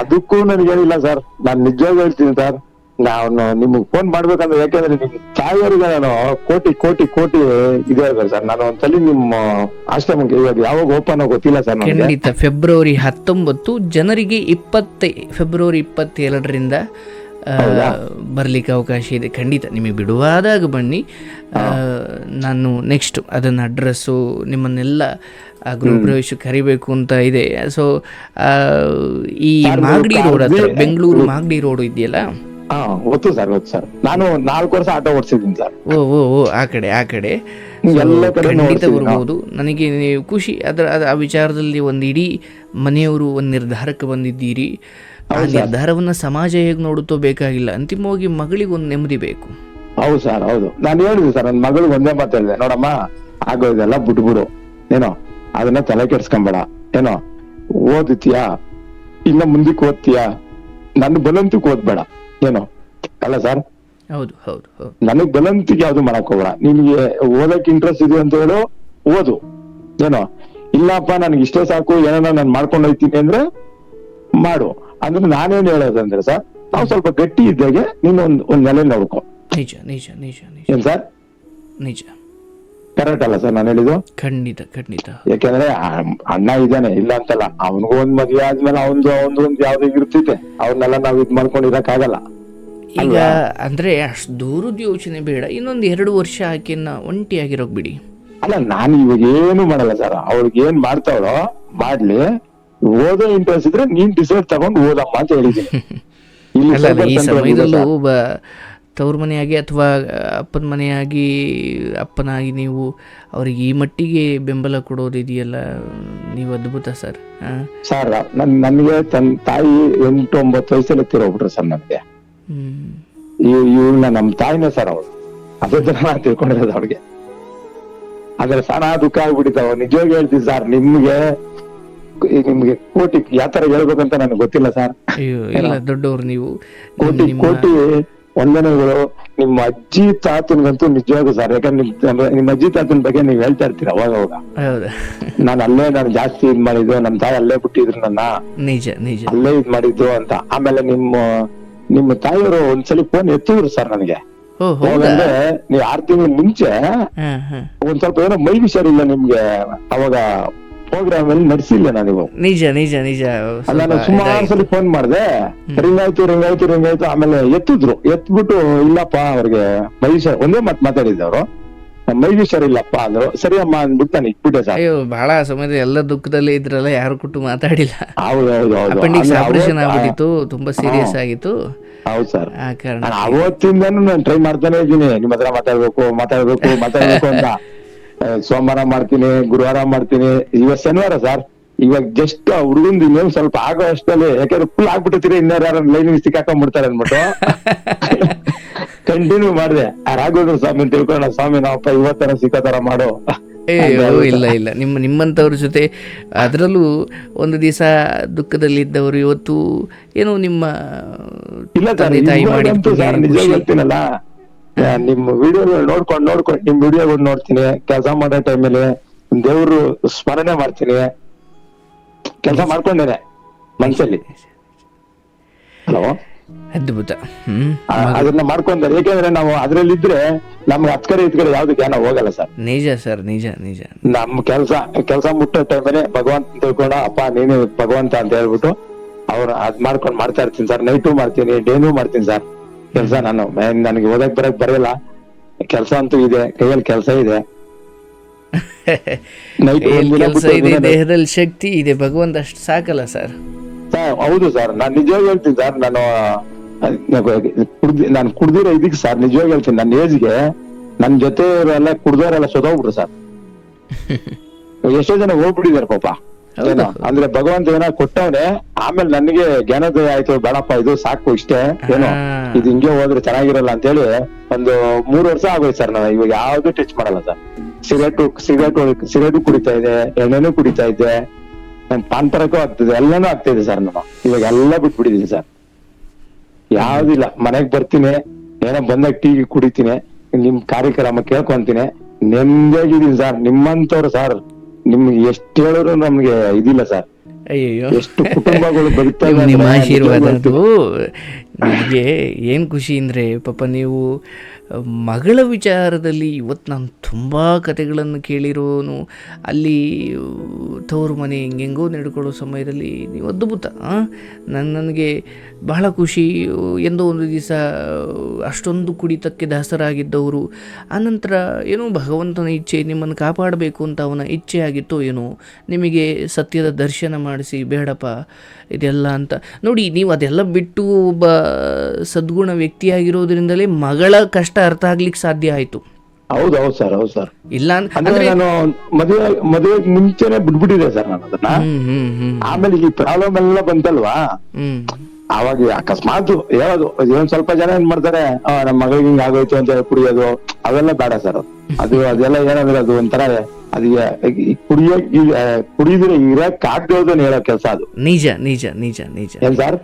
ಅದಕ್ಕೂ ನನಗೇನಿಲ್ಲ ಸರ್. ನಾನ್ ನಿಜವಾಗಿ ಹೇಳ್ತೀನಿ ಸರ್, ನಾನು ನಿಮಗ್ ಫೋನ್ ಮಾಡ್ಬೇಕಂದ್ರೆ, ಯಾಕಂದ್ರೆ ನಿಮ್ ತಾಯಿಯವರಿಗೆ ನಾನು ಕೋಟಿ ಇದೆ ಸರ್. ನಾನು ಒಂದ್ಸಲಿ ನಿಮ್ಮ ಆಶ್ರಮಕ್ಕೆ ಇವಾಗ ಯಾವಾಗ ಓಪನ್ ಆಗೋ ಗೊತ್ತಿಲ್ಲ ಸರ್. ಖಂಡಿತ ಫೆಬ್ರವರಿ 19 ಜನರಿಗೆ ಫೆಬ್ರವರಿ 27ರಿಂದ ಬರ್ಲಿಕ್ಕೆ ಅವಕಾಶ ಇದೆ. ಖಂಡಿತ ನಿಮಗೆ ಬಿಡುವಾದಾಗ ಬನ್ನಿ. ನಾನು ನೆಕ್ಸ್ಟ್ ಅದನ್ನ ಅಡ್ರೆಸ್ಸು ನಿಮ್ಮನ್ನೆಲ್ಲ ಗೃಹ ಪ್ರವೇಶ ಕರಿಬೇಕು ಅಂತ ಇದೆ. ಸೊ ಈ ಮಾಗಡಿ ರೋಡ್ ಹತ್ರ, ಬೆಂಗಳೂರು ಮಾಗಡಿ ರೋಡ್ ಇದೆಯಲ್ಲ, ಗೊತ್ತು ಸರ್. ನಾನು 4 ವರ್ಷ ಆಟೋ ಓಡಿಸಿದ್ದೀನಿ ಸರ್. ಓ ಆ ಕಡೆ ಖಂಡಿತ ಬರ್ಬೋದು. ನನಗೆ ನೀವು ಖುಷಿ ಆ ವಿಚಾರದಲ್ಲಿ ಒಂದು ಇಡೀ ಮನೆಯವರು ಒಂದು ನಿರ್ಧಾರಕ್ಕೆ ಬಂದಿದ್ದೀರಿ. ಆ ನಿರ್ಧಾರವನ್ನ ಸಮಾಜ ಹೇಗೆ ನೋಡುತ್ತೋ ಬೇಕಾಗಿಲ್ಲ, ಅಂತಿಮವಾಗಿ ಮಗಳಿಗೆ ಒಂದು ನೆಮ್ಮದಿ ಬೇಕು. ಹೌದು ಸರ್, ಹೌದು. ನಾನು ಹೇಳಿದೆ ಸರ್, ನನ್ನ ಮಗಳಿಗೆ ಒಂದೇ ಮಾತು ಹೇಳಿದೆ, ನೋಡಮ್ಮ ಆಗೋದೆಲ್ಲ ಬಿಟ್ಬಿಡು, ಏನೋ ಅದನ್ನ ತಲೆ ಕೆಡ್ಸ್ಕೊಂಬೇಡ, ಏನೋ ಓದುತ್ತೀಯಾ ಇನ್ನ ಮುಂದಕ್ಕೆ ಓದ್ತೀಯಾ, ನನ್ನ ಬಲಂತಕ್ಕೆ ಓದ್ಬೇಡ, ಏನೋ ಅಲ್ಲ ಸರ್. ಹೌದು, ನನಗ್ ಬಲಂತಿಗೆ ಯಾವ್ದು ಮಾಡಕ್ ಹೋಗ್ಬೇಡ. ನಿನ್ಗೆ ಓದಕ್ ಇಂಟ್ರೆಸ್ಟ್ ಇದೆ ಅಂತ ಹೇಳು, ಓದು. ಏನೋ ಇಲ್ಲಪ್ಪ ನನ್ಗೆ ಇಷ್ಟೇ ಸಾಕು, ಏನೋ ನಾನು ಮಾಡ್ಕೊಂಡು ಹೋಗ್ತೀನಿ ಅಂದ್ರೆ ಮಾಡು. ಅಂದ್ರೆ ನಾನೇನ್ ಹೇಳೋದಂದ್ರೆ ಸರ್, ನಾವು ಸ್ವಲ್ಪ ಗಟ್ಟಿ ಇದ್ದಾಗೆ ನೀನು ಒಂದ್ ನೆಲೆ ನೋಡ್ಕೊ. ನಿಜ ಏನ್ ಸರ್, ನಿಜ ಕರೆಕ್ಟ್ ಅಲ್ಲ ಸರ್ ನಾನು ಹೇಳಿದ್ದು? ಖಂಡಿತ. ಯಾಕಂದ್ರೆ ಅಣ್ಣ ಇದ್ದಾನೆ, ಇಲ್ಲ ಅಂತಲ್ಲ. ಅವನಿಗೂ ಒಂದ್ ಮದ್ವೆ ಆದ್ಮೇಲೆ ಅವನದು ಯಾವ್ದು ಇರ್ತಿದೆ, ಅವ್ರನ್ನೆಲ್ಲ ನಾವ್ ಇದ್ ಮಾಡ್ಕೊಂಡಿರಕ್ ಆಗಲ್ಲ. ಈಗ ಅಂದ್ರೆ ಅಷ್ಟು ದೂರದ ಯೋಚನೆ ಬೇಡ. ಇನ್ನೊಂದ್ 2 ವರ್ಷ ಆಕೆನ ಒಂಟಿಯಾಗಿರೋಕ್ ಬಿಡಿ. ಅಲ್ಲ, ನಾನು ಇವಾಗ ಏನು ಮಾಡಲ್ಲ ಸರ್. ಅವ್ರಿಗೆ ಏನ್ ಮಾಡ್ತಾವಳೋ ಮಾಡ್ಲಿ. ಓದೋ ಇಂಟ್ರೆಸ್ಟ್ ಇದ್ರೆ ನೀನ್ ಡಿಸೈಡ್ ತಗೊಂಡು ಓದಮ್ಮ ಅಂತ ಹೇಳಿದ್ದೀನಿ. ಈ ಸಮಯದಲ್ಲೂ ತವ್ರ ಮನೆಯಾಗಿ ಅಥವಾ ಅಪ್ಪನ ಮನೆಯಾಗಿ ಅಪ್ಪನಾಗಿ ನೀವು ಅವ್ರಿಗೆ ಈ ಮಟ್ಟಿಗೆ ಬೆಂಬಲ ಕೊಡೋದಿದೆಯಲ್ಲ, ನೀವು ಅದ್ಭುತ ಸರ್. ಸರ್ ನನಗೆ ತನ್ನ ತಾಯಿ 8-9 ವಯಸ್ಸಲ್ಲಿ ತಿರೋಗ್ಬಿಟ್ರು ಸರ್. ನನಗೆ ಇವ್ಳನ್ನ ನಮ್ ತಾಯಿನೇ ಸರ್ ಅವಳು. ಅದೇ ತರ ನಾನು ತಿಳ್ಕೊಂಡಿರೋದು ಅವ್ರಿಗೆ. ಆದ್ರೆ ಸಣ್ಣ ದುಃಖ ಆಗ್ಬಿಟ್ಟಿದ್ದಾವ. ನಿಜವಾಗಿ ಹೇಳ್ತೀವಿ ಸರ್, ನಿಮ್ಗೆ ಕೋಟಿ ಯಾತರ ಹೇಳ್ಬೇಕಂತ ನನಗೆ ಗೊತ್ತಿಲ್ಲ ಸರ್. ದೊಡ್ಡವ್ರು ನೀವು. ಕೋಟಿ ವಂದನೆಗಳು ನಿಮ್ಮ ಅಜ್ಜಿ ತಾತನ್ಗಂತೂ ನಿಜವಾಗೂ ಸರ್. ಯಾಕಂದ್ರೆ ನಿಮ್ಮ ಅಜ್ಜಿ ತಾತನ ಬಗ್ಗೆ ನೀವ್ ಹೇಳ್ತಾ ಇರ್ತೀರ ಅವಾಗ. ನಾನು ಜಾಸ್ತಿ ಇದ್ ಮಾಡಿದ್ದು, ನಮ್ ತಾಯಿ ಅಲ್ಲೇ ಬಿಟ್ಟಿದ್ರು ನನ್ನ, ಅಲ್ಲೇ ಇದ್ ಮಾಡಿದ್ದು ಅಂತ. ಆಮೇಲೆ ನಿಮ್ಮ ತಾಯಿಯವರು ಒಂದ್ಸಲಿ ಫೋನ್ ಎತ್ತಿದ್ರು ಸರ್ ನನಗೆ. ಯಾಕಂದ್ರೆ ನೀವ್ 6 ತಿಂಗಳ ಮುಂಚೆ ಒಂದ್ ಸ್ವಲ್ಪ ಏನೋ ಮೈ ಹುಷಾರಿಲ್ಲ ನಿಮ್ಗೆ, ಅವಾಗ ಪ್ರೋಗ್ರಾಮ್ ಅಲ್ಲಿ ನಡೆಸಿಲ್ಲ ನಾನು. ನಿಜ. ನಾನು ಸುಮಾರು ಸಲ ಫೋನ್ ಮಾಡಿದೆ, ರಿಂಗ್ ಆಯ್ತು. ಆಮೇಲೆ ಎತ್ತಿದ್ರು. ಎತ್ಬಿಟ್ಟು ಇಲ್ಲಪ್ಪ ಅವ್ರಿಗೆ ಮೈ ಹುಷಾರ್, ಒಂದೇ ಮಾತು ಮಾತಾಡಿದ್ದವ್ರು, ಮೈಗೆ ಹುಷಾರಿಲ್ಲಪ್ಪ ಅಂದ್ರು. ಸರಿ ಅಮ್ಮ ಅಂದ್ಬಿಟ್ಟು ನಾನು ಇಟ್ಬಿಟ್ಟೆ ಸರ್. ಅಯ್ಯೋ, ಬಹಳ ಸಮಯದ ಎಲ್ಲ ದುಃಖದಲ್ಲೇ ಇದ್ರಲ್ಲ, ಯಾರು ಕೊಟ್ಟು ಮಾತಾಡಿಲ್ಲ. ಹೌದು ಹೌದು ಹೌದು ಅಪೆಂಡಿಕ್ಸ್ ಆಪರೇಷನ್ ಆಗ್ಬಿಟ್ಟಿತ್ತು, ತುಂಬಾ ಸೀರಿಯಸ್ ಆಗಿತ್ತು. ಹೌದು ಸರ್. ಆ ಕಾರಣ ನಾನು ಅವತ್ತಿಂದನೂ ನಾನು ಟ್ರೈ ಮಾಡ್ತಾನೆ ಇದ್ದೀನಿ, ನಿಮ್ಮ ಹತ್ರ ಮಾತಾಡ್ಬೇಕು ಅಂತ. ಸೋಮವಾರ ಮಾಡ್ತೀನಿ, ಗುರುವಾರ ಮಾಡ್ತೀನಿ, ಇವಾಗ ಶನಿವಾರ ಸರ್. ಇವಾಗ ಜಸ್ಟ್ ಹುಡುಗಂದು ಇನ್ನೇನು ಸ್ವಲ್ಪ ಆಗೋ ಅಷ್ಟಲ್ಲಿ, ಯಾಕಂದ್ರೆ ಫುಲ್ ಆಗ್ಬಿಟ್ಟಿರ್ತೀರಿ, ಇನ್ನಾರು ಲೈನ್ ಸಿಕ್ಕಾಕೊಂಡ್ಬಿಡ್ತಾರೆ ಅನ್ಬಿಟ್ಟು ಕಂಟಿನ್ಯೂ ಮಾಡಿದೆ. ರಾಘವೇಂದ್ರ ಸ್ವಾಮಿ ತಿಳ್ಕೊಂಡ, ಸ್ವಾಮಿ ನಾವಪ್ಪ ಇವತ್ತರ ಸಿಕ್ಕತರ ಮಾಡೋ. ಇಲ್ಲ ನಿಮ್ಮಂಥವ್ರ ಜೊತೆ, ಅದರಲ್ಲೂ ಒಂದು ದಿವಸ ದುಃಖದಲ್ಲಿದ್ದವರು ಇವತ್ತು ಏನೋ ನಿಮ್ಮ ಇಲ್ಲ ಸರ್, ನಿಜ ಹೇಳ್ತೀನಲ್ಲ, ನಿಮ್ ವಿಡಿಯೋಗಳು ನೋಡ್ಕೊಂಡು ನಿಮ್ ವಿಡಿಯೋಗಳು ನೋಡ್ತೀನಿ. ಕೆಲಸ ಮಾಡೋ ಟೈಮಲ್ಲಿ ದೇವ್ರು ಸ್ಮರಣೆ ಮಾಡ್ತೀನಿ, ಕೆಲಸ ಮಾಡ್ಕೊಂಡೇನೆ ಮನ್ಸಲ್ಲಿ. ಹಲೋ, ಅದ್ಭುತ. ಅದನ್ನ ಮಾಡ್ಕೊಂತಾರೆ. ಯಾಕೆಂದ್ರೆ ನಾವು ಅದ್ರಲ್ಲಿದ್ರೆ ನಮ್ಗೆ ಹತ್ ಕಡೆ ಇದ್ ಕಡೆ ಯಾವ್ದು ಜ್ಞಾನ ಹೋಗಲ್ಲ ಸರ್. ನಿಜ ಸರ್, ನಿಜ. ನಮ್ ಕೆಲ್ಸ ಮುಟ್ಟೋ ಟೈಮಲ್ಲಿ ಭಗವಂತ ತಿಳ್ಕೊಂಡ, ಅಪ್ಪ ನೀನು ಭಗವಂತ ಅಂತ ಹೇಳ್ಬಿಟ್ಟು ಅವ್ರು ಅದ್ ಮಾಡ್ತಾ ಇರ್ತೀನಿ ಸರ್. ನೈಟು ಮಾಡ್ತೀನಿ, ಡೇನೂ ಮಾಡ್ತೀನಿ ಸರ್ ಕೆಲ್ಸ. ನನಗೆ ಓದಕ್ ಬರಕ್ ಬರಲ್ಲ, ಕೆಲ್ಸ ಅಂತೂ ಇದೆ, ಕೈಯಲ್ಲಿ ಕೆಲ್ಸ ಇದೆ. ಕೆಲಸ ಇದೆ, ದೇಹದಲ್ಲಿ ಶಕ್ತಿ ಇದೆ, ಭಗವಂತ ಅಷ್ಟು ಸಾಕಲ್ಲ ಸರ್. ಹೌದು ಸರ್, ನಾನ್ ನಿಜವಾಗಿ ಹೇಳ್ತೀನಿ ಸರ್. ನಾನು ಕುಡ್ದಿರೋ ಇದಕ್ಕೆ ಸರ್, ನಿಜವಾಗಿ ಹೇಳ್ತೀನಿ, ನನ್ನ ಏಜ್ಗೆ ನನ್ ಜೊತೆ ಎಲ್ಲ ಕುಡ್ದವರೆಲ್ಲ ಸೊದೋಗ್ಬಿಟ್ರು ಸರ್. ಎಷ್ಟೋ ಜನ ಹೋಗ್ಬಿಟ್ಟಿದಾರೆ ಪಾಪ. ಏನೋ ಅಂದ್ರೆ ಭಗವಂತ ಏನೋ ಕೊಟ್ಟವ್ನೆ, ಆಮೇಲೆ ನನಗೆ ಜ್ಞಾನೋದಯ ಆಯ್ತು, ಬೇಡಪ್ಪ ಇದು ಸಾಕು ಇಷ್ಟೇ, ಏನೋ ಇದು ಹಿಂಗೆ ಹೋದ್ರೆ ಚೆನ್ನಾಗಿರಲ್ಲ ಅಂತ ಹೇಳಿ ಒಂದು 3 ವರ್ಷ ಆಗೋಯ್ತು ಸರ್. ನಾನು ಇವಾಗ ಯಾವ್ದು ಟಚ್ ಮಾಡಲ್ಲ ಸರ್. ಸಿಗರೇಟು ಕುಡಿತಾ ಇದೆ, ಎಣ್ಣೆನೂ ಕುಡಿತಾ ಇದ್ದೆ, ನನ್ ಪಾನ್ ಪರಕ್ಕೂ ಆಗ್ತಿದೆ, ಎಲ್ಲಾನು ಆಗ್ತಿದೆ ಸರ್. ನಾನು ಇವಾಗ ಎಲ್ಲ ಬಿಟ್ಬಿಟ್ಟಿದೀನಿ ಸರ್. ಯಾವ್ದಿಲ್ಲ, ಮನೆಗ್ ಬರ್ತೀನಿ, ಏನೋ ಬಂದಾಗ ಟೀ ಕುಡಿತೀನಿ, ನಿಮ್ ಕಾರ್ಯಕ್ರಮ ಕೇಳ್ಕೊಂತೀನಿ, ನೆಮ್ಮದಿಯಾಗಿದ್ದೀನಿ ಸರ್. ನಿಮ್ಮಂತವ್ರು ಸರ್, ನಿಮ್ಗೆ ಎಷ್ಟು ಹೇಳಿದ್ರು ನಮ್ಗೆ ಇದಿಲ್ಲ ಸರ್. ಅಯ್ಯೋ, ಎಷ್ಟು ಕುಟುಂಬಗಳು ಬದುಕ್ತಾ ನಿಮ್ಮ ಆಶೀರ್ವಾದ. ಅದು ನನಗೆ ಏನು ಖುಷಿ ಅಂದರೆ, ಪಾಪ ನೀವು ಮಗಳ ವಿಚಾರದಲ್ಲಿ ಇವತ್ತು ನಾನು ತುಂಬ ಕತೆಗಳನ್ನು ಕೇಳಿರೋನು. ಅಲ್ಲಿ ತವರು ಮನೆ ಹೆಂಗೆಂಗೋ ನಡ್ಕೊಳ್ಳೋ ಸಮಯದಲ್ಲಿ ನೀವು ಅದ್ಭುತ. ನನಗೆ ಬಹಳ ಖುಷಿ. ಎಂದೋ ಒಂದು ದಿವಸ ಅಷ್ಟೊಂದು ಕುಡಿತಕ್ಕೆ ದಾಸರಾಗಿದ್ದವರು, ಆನಂತರ ಏನೋ ಭಗವಂತನ ಇಚ್ಛೆ, ನಿಮ್ಮನ್ನು ಕಾಪಾಡಬೇಕು ಅಂತ ಅವನ ಇಚ್ಛೆ ಆಗಿತ್ತೋ ಏನೋ, ನಿಮಗೆ ಸತ್ಯದ ದರ್ಶನ ಮಾಡಿಸಿ, ಬೇಡಪ್ಪ ಇದೆಲ್ಲ ಅಂತ ನೋಡಿ. ನೀವು ಅದೆಲ್ಲ ಬಿಟ್ಟು ಒಬ್ಬ ಸದ್ಗುಣ ವ್ಯಕ್ತಿಯಾಗಿರೋದ್ರಿಂದಲೇ ಮಗಳ ಕಷ್ಟ ಅರ್ಥ ಆಗ್ಲಿಕ್ಕೆ ಸಾಧ್ಯ ಆಯ್ತು. ಹೌದು ಸರ್, ಹೌದು ಸರ್. ಇಲ್ಲ ಅಂದ್ರೆ ನಾನು ಮದುವೆ ಮುಂಚೆನೆ ಬಿಟ್ಬಿಟ್ಟಿದೆ ಸರ್ ನಾನು ಅದನ್ನ. ಆಮೇಲೆ ಈ ಪ್ರಾಬ್ಲಮ್ ಎಲ್ಲ ಬಂತಲ್ವಾ, ಅವಾಗ ಅಕಸ್ಮಾತ್ ಹೇಳೋದು, ಒಂದ್ ಸ್ವಲ್ಪ ಜನ ಏನ್ ಮಾಡ್ತಾರೆ, ನಮ್ಮ ಮಗಳಿಗೆ ಹಿಂಗ್ ಆಗೋಯ್ತು ಅಂತ ಕುಡಿಯೋದು, ಅವೆಲ್ಲ ಬೇಡ ಸರ್. ಅದೆಲ್ಲ ಏನಂದ್ರೆ ಅದು ಒಂಥರ ಕುಡಿದ್ರೆ ಇರಕ್ ಆಗ್ದೋದನ್ನ ಹೇಳೋ ಕೆಲ್ಸ ಅದು. ನಿಜ ಏನ್ ಸರ್,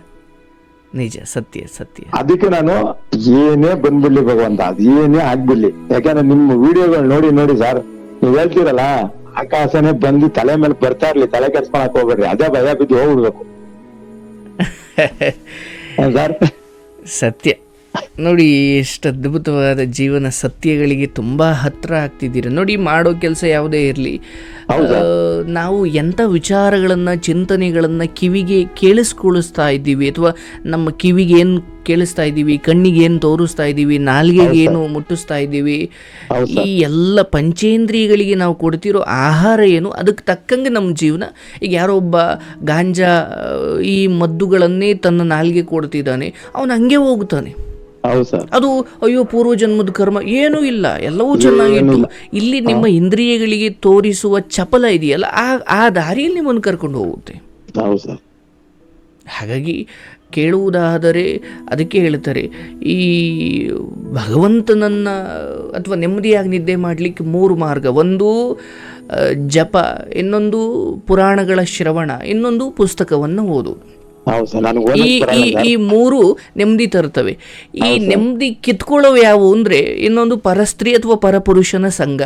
ನಿಜ, ಸತ್ಯ. ಅದಕ್ಕೆ ನಾನು ಏನೇ ಬಂದ್ಬಿಡ್ಲಿ ಭಗವಂತ, ಅದು ಏನೇ ಆಗ್ಬಿಡ್ಲಿ, ಯಾಕಂದ್ರೆ ನಿಮ್ ವಿಡಿಯೋಗಳು ನೋಡಿ ಸರ್, ನೀವ್ ಹೇಳ್ತೀರಲ್ಲ, ಆಕಾಶನೇ ಬಂದು ತಲೆ ಮೇಲೆ ಬರ್ತಾ ಇರ್ಲಿ, ತಲೆ ಕೆಡ್ಸ್ಕೊಳಕ್ ಹೋಗ್ಬೇಡ್ರಿ, ಅದೇ ಭಯ ಬಿದ್ದು ಹೋಗ್ಬಿಡ್ಬೇಕು ಸರ್. ಸತ್ಯ ನೋಡಿ, ಎಷ್ಟು ಅದ್ಭುತವಾದ ಜೀವನ ಸತ್ಯಗಳಿಗೆ ತುಂಬ ಹತ್ರ ಆಗ್ತಿದ್ದೀರ ನೋಡಿ. ಮಾಡೋ ಕೆಲಸ ಯಾವುದೇ ಇರಲಿ, ನಾವು ಎಂಥ ವಿಚಾರಗಳನ್ನು, ಚಿಂತನೆಗಳನ್ನು ಕಿವಿಗೆ ಕೇಳಿಸ್ಕೊಳಿಸ್ತಾ ಇದ್ದೀವಿ, ಅಥವಾ ನಮ್ಮ ಕಿವಿಗೆ ಏನು ಕೇಳಿಸ್ತಾ ಇದ್ದೀವಿ, ಕಣ್ಣಿಗೆ ಏನು ತೋರಿಸ್ತಾ ಇದ್ದೀವಿ, ನಾಲಿಗೆಗೆ ಏನು ಮುಟ್ಟಿಸ್ತಾ ಇದ್ದೀವಿ, ಈ ಎಲ್ಲ ಪಂಚೇಂದ್ರಿಯಗಳಿಗೆ ನಾವು ಕೊಡ್ತಿರೋ ಆಹಾರ ಏನು, ಅದಕ್ಕೆ ತಕ್ಕಂಗೆ ನಮ್ಮ ಜೀವನ. ಈಗ ಯಾರೋ ಒಬ್ಬ ಗಾಂಜಾ ಈ ಮದ್ದುಗಳನ್ನೇ ತನ್ನ ನಾಲಿಗೆ ಕೊಡ್ತಿದ್ದಾನೆ, ಅವನು ಹಂಗೆ ಹೋಗ್ತಾನೆ. ಅದು ಅಯ್ಯೋ ಪೂರ್ವಜನ್ಮದ ಕರ್ಮ, ಏನೂ ಇಲ್ಲ, ಎಲ್ಲವೂ ಚೆನ್ನಾಗಿತ್ತು. ಇಲ್ಲಿ ನಿಮ್ಮ ಇಂದ್ರಿಯಗಳಿಗೆ ತೋರಿಸುವ ಚಪಲ ಇದೆಯಲ್ಲ, ಆ ದಾರಿಯಲ್ಲಿ ನಿಮ್ಮನ್ನು ಕರ್ಕೊಂಡು ಹೋಗುತ್ತೆ. ಹಾಗಾಗಿ ಕೇಳುವುದಾದರೆ ಅದಕ್ಕೆ ಹೇಳ್ತಾರೆ, ಈ ಭಗವಂತನನ್ನು ಅಥವಾ ನೆಮ್ಮದಿಯಾಗಿ ನಿದ್ದೆ ಮಾಡಲಿಕ್ಕೆ 3 ಮಾರ್ಗ. ಒಂದು ಜಪ, ಇನ್ನೊಂದು ಪುರಾಣಗಳ ಶ್ರವಣ, ಇನ್ನೊಂದು ಪುಸ್ತಕವನ್ನು ಓದುವುದು. ಈ 3 ನೆಮ್ಮದಿ ತರ್ತವೆ. ಈ ನೆಮ್ಮದಿ ಕಿತ್ಕೊಳ್ಳೋವು ಯಾವುವು ಅಂದರೆ, ಇನ್ನೊಂದು ಪರಸ್ತ್ರೀ ಅಥವಾ ಪರಪುರುಷನ ಸಂಘ,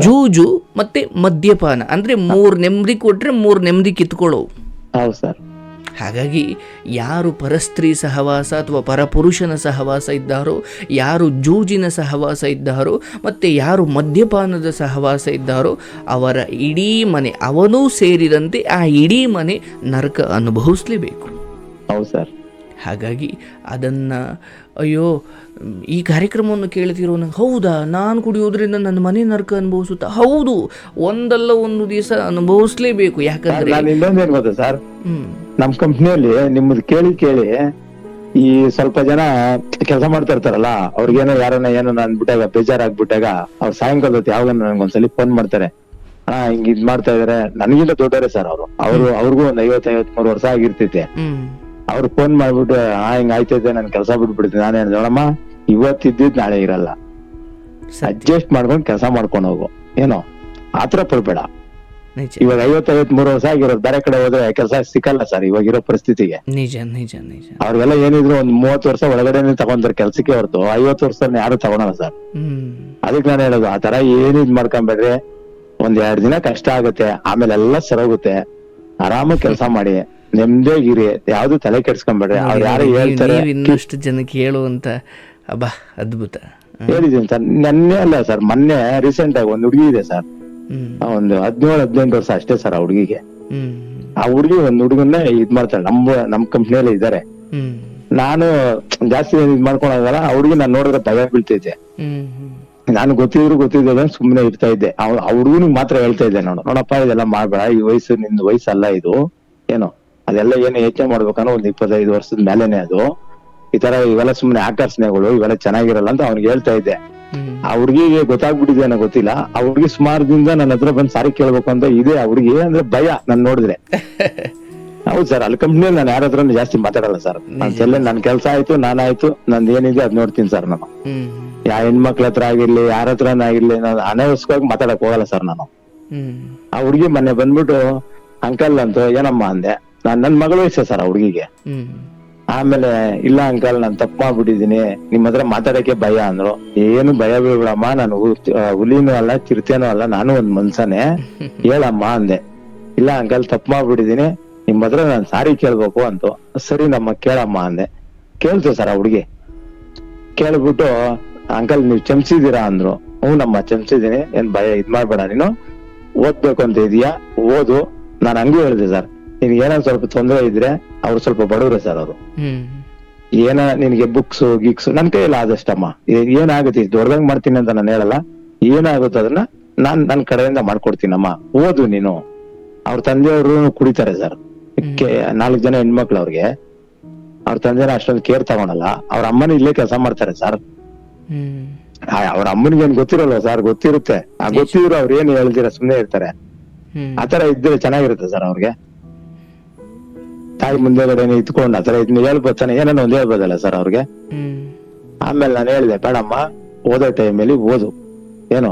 ಜೂಜು ಮತ್ತೆ ಮದ್ಯಪಾನ. ಅಂದರೆ 3 ನೆಮ್ಮದಿ ಕೊಟ್ರೆ 3 ನೆಮ್ಮದಿ ಕಿತ್ಕೊಳ್ಳೋವು. ಹಾಗಾಗಿ ಯಾರು ಪರಸ್ತ್ರೀ ಸಹವಾಸ ಅಥವಾ ಪರಪುರುಷನ ಸಹವಾಸ ಇದ್ದಾರೋ, ಯಾರು ಜೂಜಿನ ಸಹವಾಸ ಇದ್ದಾರೋ, ಮತ್ತು ಯಾರು ಮದ್ಯಪಾನದ ಸಹವಾಸ ಇದ್ದಾರೋ, ಅವರ ಇಡೀ ಮನೆ, ಅವನೂ ಸೇರಿದಂತೆ ಆ ಇಡೀ ಮನೆ ನರಕ ಅನುಭವಿಸಲೇಬೇಕು. ಹೌದು ಸರ್. ಹಾಗಾಗಿ ಅದನ್ನು ಅಯ್ಯೋ ಈ ಕಾರ್ಯಕ್ರಮವನ್ನು ಕೇಳ್ತಿರೋ ನಂಗೆ ಹೌದಾ ನಾನು ಕುಡಿಯೋದ್ರಿಂದ ನನ್ನ ಮನೆ ನರಕ ಅನುಭವಿಸುತ್ತಾ, ಹೌದು ಒಂದಲ್ಲ ಒಂದು ದಿವಸ ಅನುಭವಿಸ್ಲೇಬೇಕು. ಯಾಕಂದ್ರೆ ನಾನು ಇನ್ನೊಂದೇನ್ ಗೊತ್ತಾ ಸರ್, ನಮ್ ಕಂಪ್ನಿಯಲ್ಲಿ ನಿಮ್ಮದು ಕೇಳಿ ಕೇಳಿ ಈ ಸ್ವಲ್ಪ ಜನ ಕೆಲಸ ಮಾಡ್ತಾ ಇರ್ತಾರಲ್ಲ, ಅವ್ರಿಗೇನೋ ಯಾರನ್ನ ಏನೋ ಅಂದ್ಬಿಟ್ಟಾಗ ಬೇಜಾರಾಗ್ಬಿಟ್ಟಾಗ ಅವ್ರು ಸಾಯಂಕಾಲ ಹೊತ್ತು ಯಾವಾಗ ನನ್ಗೊಂದ್ಸಲಿ ಫೋನ್ ಮಾಡ್ತಾರೆ, ಹಿಂಗ್ ಇದ್ ಮಾಡ್ತಾ ಇದಾರೆ. ನನಗಿಂತ ದೊಡ್ಡವರೇ ಸರ್ ಅವ್ರಿಗೂ ಒಂದ್ 50-53 ವರ್ಷ ಆಗಿರ್ತೈತೆ. ಅವ್ರು ಫೋನ್ ಮಾಡ್ಬಿಟ್ಟು ಹಿಂಗ್ ಆಯ್ತೈತೆ ನನ್ ಕೆಲಸ ಬಿಟ್ಬಿಡ್ತೀನಿ. ನಾನು ನೋಡಮ್ಮ ಇವತ್ತಿದ್ದಿದ್ ನಾಳೆ ಇರಲ್ಲ, ಅಡ್ಜಸ್ಟ್ ಮಾಡ್ಕೊಂಡು ಕೆಲಸ ಮಾಡ್ಕೊಂಡು ಹೋಗು, ಏನೋ ಆತರ ಪಡ್ಬೇಡ. ಇವಾಗ 50-53 ವರ್ಷ ಆಗಿರೋದು ಬೇರೆ ಕಡೆ ಹೋದ್ರೆ ಕೆಲಸ ಸಿಕ್ಕಲ್ಲ ಸರ್ ಇವಾಗಿರೋ ಪರಿಸ್ಥಿತಿಗೆ. ನಿಜ ನಿಜ ನಿಜ. ಅವ್ರಿಗೆಲ್ಲ ಏನಿದ್ರು ಒಂದ್ 30 ವರ್ಷ ಒಳಗಡೆನೆ ತಗೊಂಡ್ರೆ ಕೆಲ್ಸಕ್ಕೆ ಹೊರತು 50 ವರ್ಷ ಯಾರು ತಗೊಳಲ್ಲ ಸರ್. ಅದಕ್ಕೆ ನಾನು ಹೇಳೋದು ಆ ತರ ಏನ್ ಇದ್ ಮಾಡ್ಕೊಂಬೇಡ್ರಿ. 1-2 ದಿನ ಕಷ್ಟ ಆಗುತ್ತೆ, ಆಮೇಲೆ ಎಲ್ಲ ಸರೋಗುತ್ತೆ. ಆರಾಮಾಗಿ ಕೆಲಸ ಮಾಡಿ ನೆಮ್ಮದಿಯಾಗಿರಿ, ಯಾವ್ದು ತಲೆ ಕೆಡ್ಸ್ಕೊಂಬೇಡ್ರಿ. ಅವ್ರು ಯಾರು ಹೇಳ್ತಾರೆ ಇನ್ನಷ್ಟು ಜನಕ್ಕೆ ಹೇಳುವಂತ ಅಬ್ಬಾ ಅದ್ಭುತ ಹೇಳಿದೀನಿ ಸರ್. ನೆನ್ನೆ ಅಲ್ಲ ಸರ್, ಮೊನ್ನೆ ರೀಸೆಂಟ್ ಆಗಿ ಒಂದ್ ಹುಡುಗಿ ಇದೆ ಸರ್, ಒಂದು 17-18 ವರ್ಷ ಅಷ್ಟೇ ಸರ್ ಆ ಹುಡುಗಿಗೆ. ಆ ಹುಡುಗಿ ಒಂದ್ ಹುಡುಗನ್ನ ಇದ್ ಮಾಡ್ತಾಳೆ, ನಮ್ ಕಂಪ್ನಿಯಲ್ಲಿ ಇದಾರೆ. ನಾನು ಜಾಸ್ತಿ ಇದ್ ಮಾಡ್ಕೊಳಲ್ಲ, ಆ ಹುಡುಗಿ ನಾನ್ ನೋಡಿದ್ರೆ ಭಯ ಬೀಳ್ತೈತೆ. ನಾನು ಗೊತ್ತಿದ್ರು ಸುಮ್ನೆ ಇರ್ತಾ ಇದ್ದೆ. ಆ ಹುಡುಗನಿಗೆ ಮಾತ್ರ ಹೇಳ್ತಾ ಇದ್ದೆ, ನೋಡಪ್ಪ ಇದೆಲ್ಲ ಮಾಡ್ಬೇಡ, ಈ ವಯಸ್ಸು ನಿಂದು ವಯಸ್ಸಲ್ಲ ಇದು, ಏನೋ ಅದೆಲ್ಲ ಏನು ಯೋಚನೆ ಮಾಡ್ಬೇಕನ್ನೋ ಒಂದ್ 25 ವರ್ಷದ ಮೇಲೆನೆ ಅದು. ಈ ತರ ಇವೆಲ್ಲ ಸುಮ್ನೆ ಆಕರ್ಷಣೆಗಳು ಇವೆಲ್ಲ ಚೆನ್ನಾಗಿರಲ್ಲ ಅಂತ ಅವ್ನಿಗೆ ಹೇಳ್ತಾ ಇದ್ದೆ. ಆ ಹುಡುಗಿಗೆ ಗೊತ್ತಾಗ್ಬಿಟ್ಟಿದೆ ಅನ್ನೋ ಗೊತ್ತಿಲ್ಲ. ಆ ಹುಡುಗಿ ಸುಮಾರು ದಿನದಿಂದ ನನ್ನ ಹತ್ರ ಬಂದ್ ಸಾರಿ ಕೇಳ್ಬೇಕು ಅಂತ ಇದೆ. ಆ ಹುಡುಗಿ ಅಂದ್ರೆ ಭಯ ನನ್ ನೋಡಿದ್ರೆ. ಹೌದು ಸರ್, ಅಲ್ಲಿ ಕಂಪ್ನಿಯಲ್ಲಿ ನಾನು ಯಾರ ಹತ್ರ ಜಾಸ್ತಿ ಮಾತಾಡಲ್ಲ ಸರ್. ನನ್ ಕೆಲ್ಸ ಆಯ್ತು, ನಾನಾಯ್ತು, ನಂದು ಏನಿದೆ ಅದ್ ನೋಡ್ತೀನಿ ಸರ್. ನಾನು ಯಾವ ಹೆಣ್ಮಕ್ಳ ಹತ್ರ ಆಗಿರ್ಲಿ ಯಾರ ಹತ್ರನ ಆಗಿರ್ಲಿ ನಾನು ಅನಾವಶ್ಯಕವಾಗಿ ಮಾತಾಡಕ್ ಹೋಗಲ್ಲ ಸರ್ ನಾನು. ಆ ಹುಡುಗಿ ಮೊನ್ನೆ ಬಂದ್ಬಿಟ್ಟು ಅಂಕಲ್ ಅಂತ ಏನಮ್ಮ ಅಂದೆ. ನನ್ ಮಗಳ ವಯಸ್ಸೆ ಸರ್ ಆ ಹುಡುಗಿಗೆ. ಆಮೇಲೆ ಇಲ್ಲ ಅಂಕಲ್ ನಾನ್ ತಪ್ಪು ಮಾಡ್ಬಿಟ್ಟಿದೀನಿ, ನಿಮ್ ಹತ್ರ ಮಾತಾಡಕ್ಕೆ ಭಯ ಅಂದ್ರು. ಏನು ಭಯ ಬೀಳ್ಬಿಡಮ್ಮ, ನಾನು ಹುಲಿನೂ ಅಲ್ಲ ಚಿರತೆನೂ ಅಲ್ಲ, ನಾನು ಒಂದ್ ಮನ್ಸನೇ, ಹೇಳಮ್ಮ ಅಂದೆ. ಇಲ್ಲ ಅಂಕಲ್ ತಪ್ಪು ಮಾಡ್ಬಿಟ್ಟಿದೀನಿ, ನಿಮ್ ಹತ್ರ ನಾನ್ ಸಾರಿ ಕೇಳ್ಬೇಕು ಅಂತು. ಸರಿ ನಮ್ಮ ಕೇಳಮ್ಮ ಅಂದೆ. ಕೇಳ್ತು ಸರ್ ಆ ಹುಡುಗಿ. ಕೇಳ್ಬಿಟ್ಟು ಅಂಕಲ್ ನೀವ್ ಚಮಸಿದೀರಾ ಅಂದ್ರು. ನಮ್ಮ ಚಮಸಿದೀನಿ, ಏನ್ ಭಯ ಇದ್ ಮಾಡ್ಬೇಡ, ನೀನು ಓದ್ಬೇಕು ಅಂತ ಇದೀಯಾ ಓದು. ನಾನ್ ಹಂಗೂ ಹೇಳಿದೆ ಸರ್, ನಿನ್ಗೆ ಏನಾದ್ರು ಸ್ವಲ್ಪ ತೊಂದರೆ ಇದ್ರೆ ಅವ್ರು ಸ್ವಲ್ಪ ಬಡವ್ರೆ ಸರ್ ಅವರು, ಏನ ನಿನ್ಗೆ ಬುಕ್ಸ್ ಗಿಕ್ಸ್ ನನ್ ಕೈಯಲ್ಲಿ ಆದಷ್ಟಮ್ಮ, ಏನಾಗುತ್ತೆ ದೊಡ್ಡದಂಗ್ ಮಾಡ್ತೀನಿ ಅಂತ ನಾನು ಹೇಳಲ್ಲ, ಏನಾಗುತ್ತೆ ಅದನ್ನ ನನ್ ಕಡೆಯಿಂದ ಮಾಡ್ಕೊಡ್ತೀನಮ್ಮ, ಓದು ನೀನು. ಅವ್ರ ತಂದೆಯವರು ಕುಡಿತಾರೆ ಸರ್, 4 ಜನ ಹೆಣ್ಮಕ್ಳು ಅವ್ರಿಗೆ. ಅವ್ರ ತಂದೆನ ಅಷ್ಟೊಂದು ಕೇರ್ ತಗೊಳಲ್ಲ. ಅವ್ರ ಅಮ್ಮನ ಇಲ್ಲೇ ಕೆಲಸ ಮಾಡ್ತಾರೆ ಸರ್. ಅವ್ರ ಅಮ್ಮನಿಗೆ ಏನ್ ಗೊತ್ತಿರಲ್ವ ಸರ್, ಗೊತ್ತಿರುತ್ತೆ. ಆ ಗೊತ್ತಿದ್ರು ಅವ್ರು ಏನ್ ಹೇಳ್ದಿರ ಸುಮ್ನೆ ಇರ್ತಾರೆ. ಆತರ ಇದ್ರೆ ಚೆನ್ನಾಗಿರುತ್ತೆ ಸರ್ ಅವ್ರಿಗೆ. ತಾಯಿ ಮುಂದೆಗಡೆ ಇತ್ಕೊಂಡು ಆತರ ಇದ್ನ ಹೇಳ್ಬೋತಾನೆ, ಏನನ್ನ ಒಂದ್ ಹೇಳ್ಬೋದಲ್ಲ ಸರ್ ಅವ್ರಿಗೆ. ಆಮೇಲೆ ನಾನು ಹೇಳಿದೆ, ಬೇಡಮ್ಮ ಓದೋ ಟೈಮಲ್ಲಿ ಓದು, ಏನು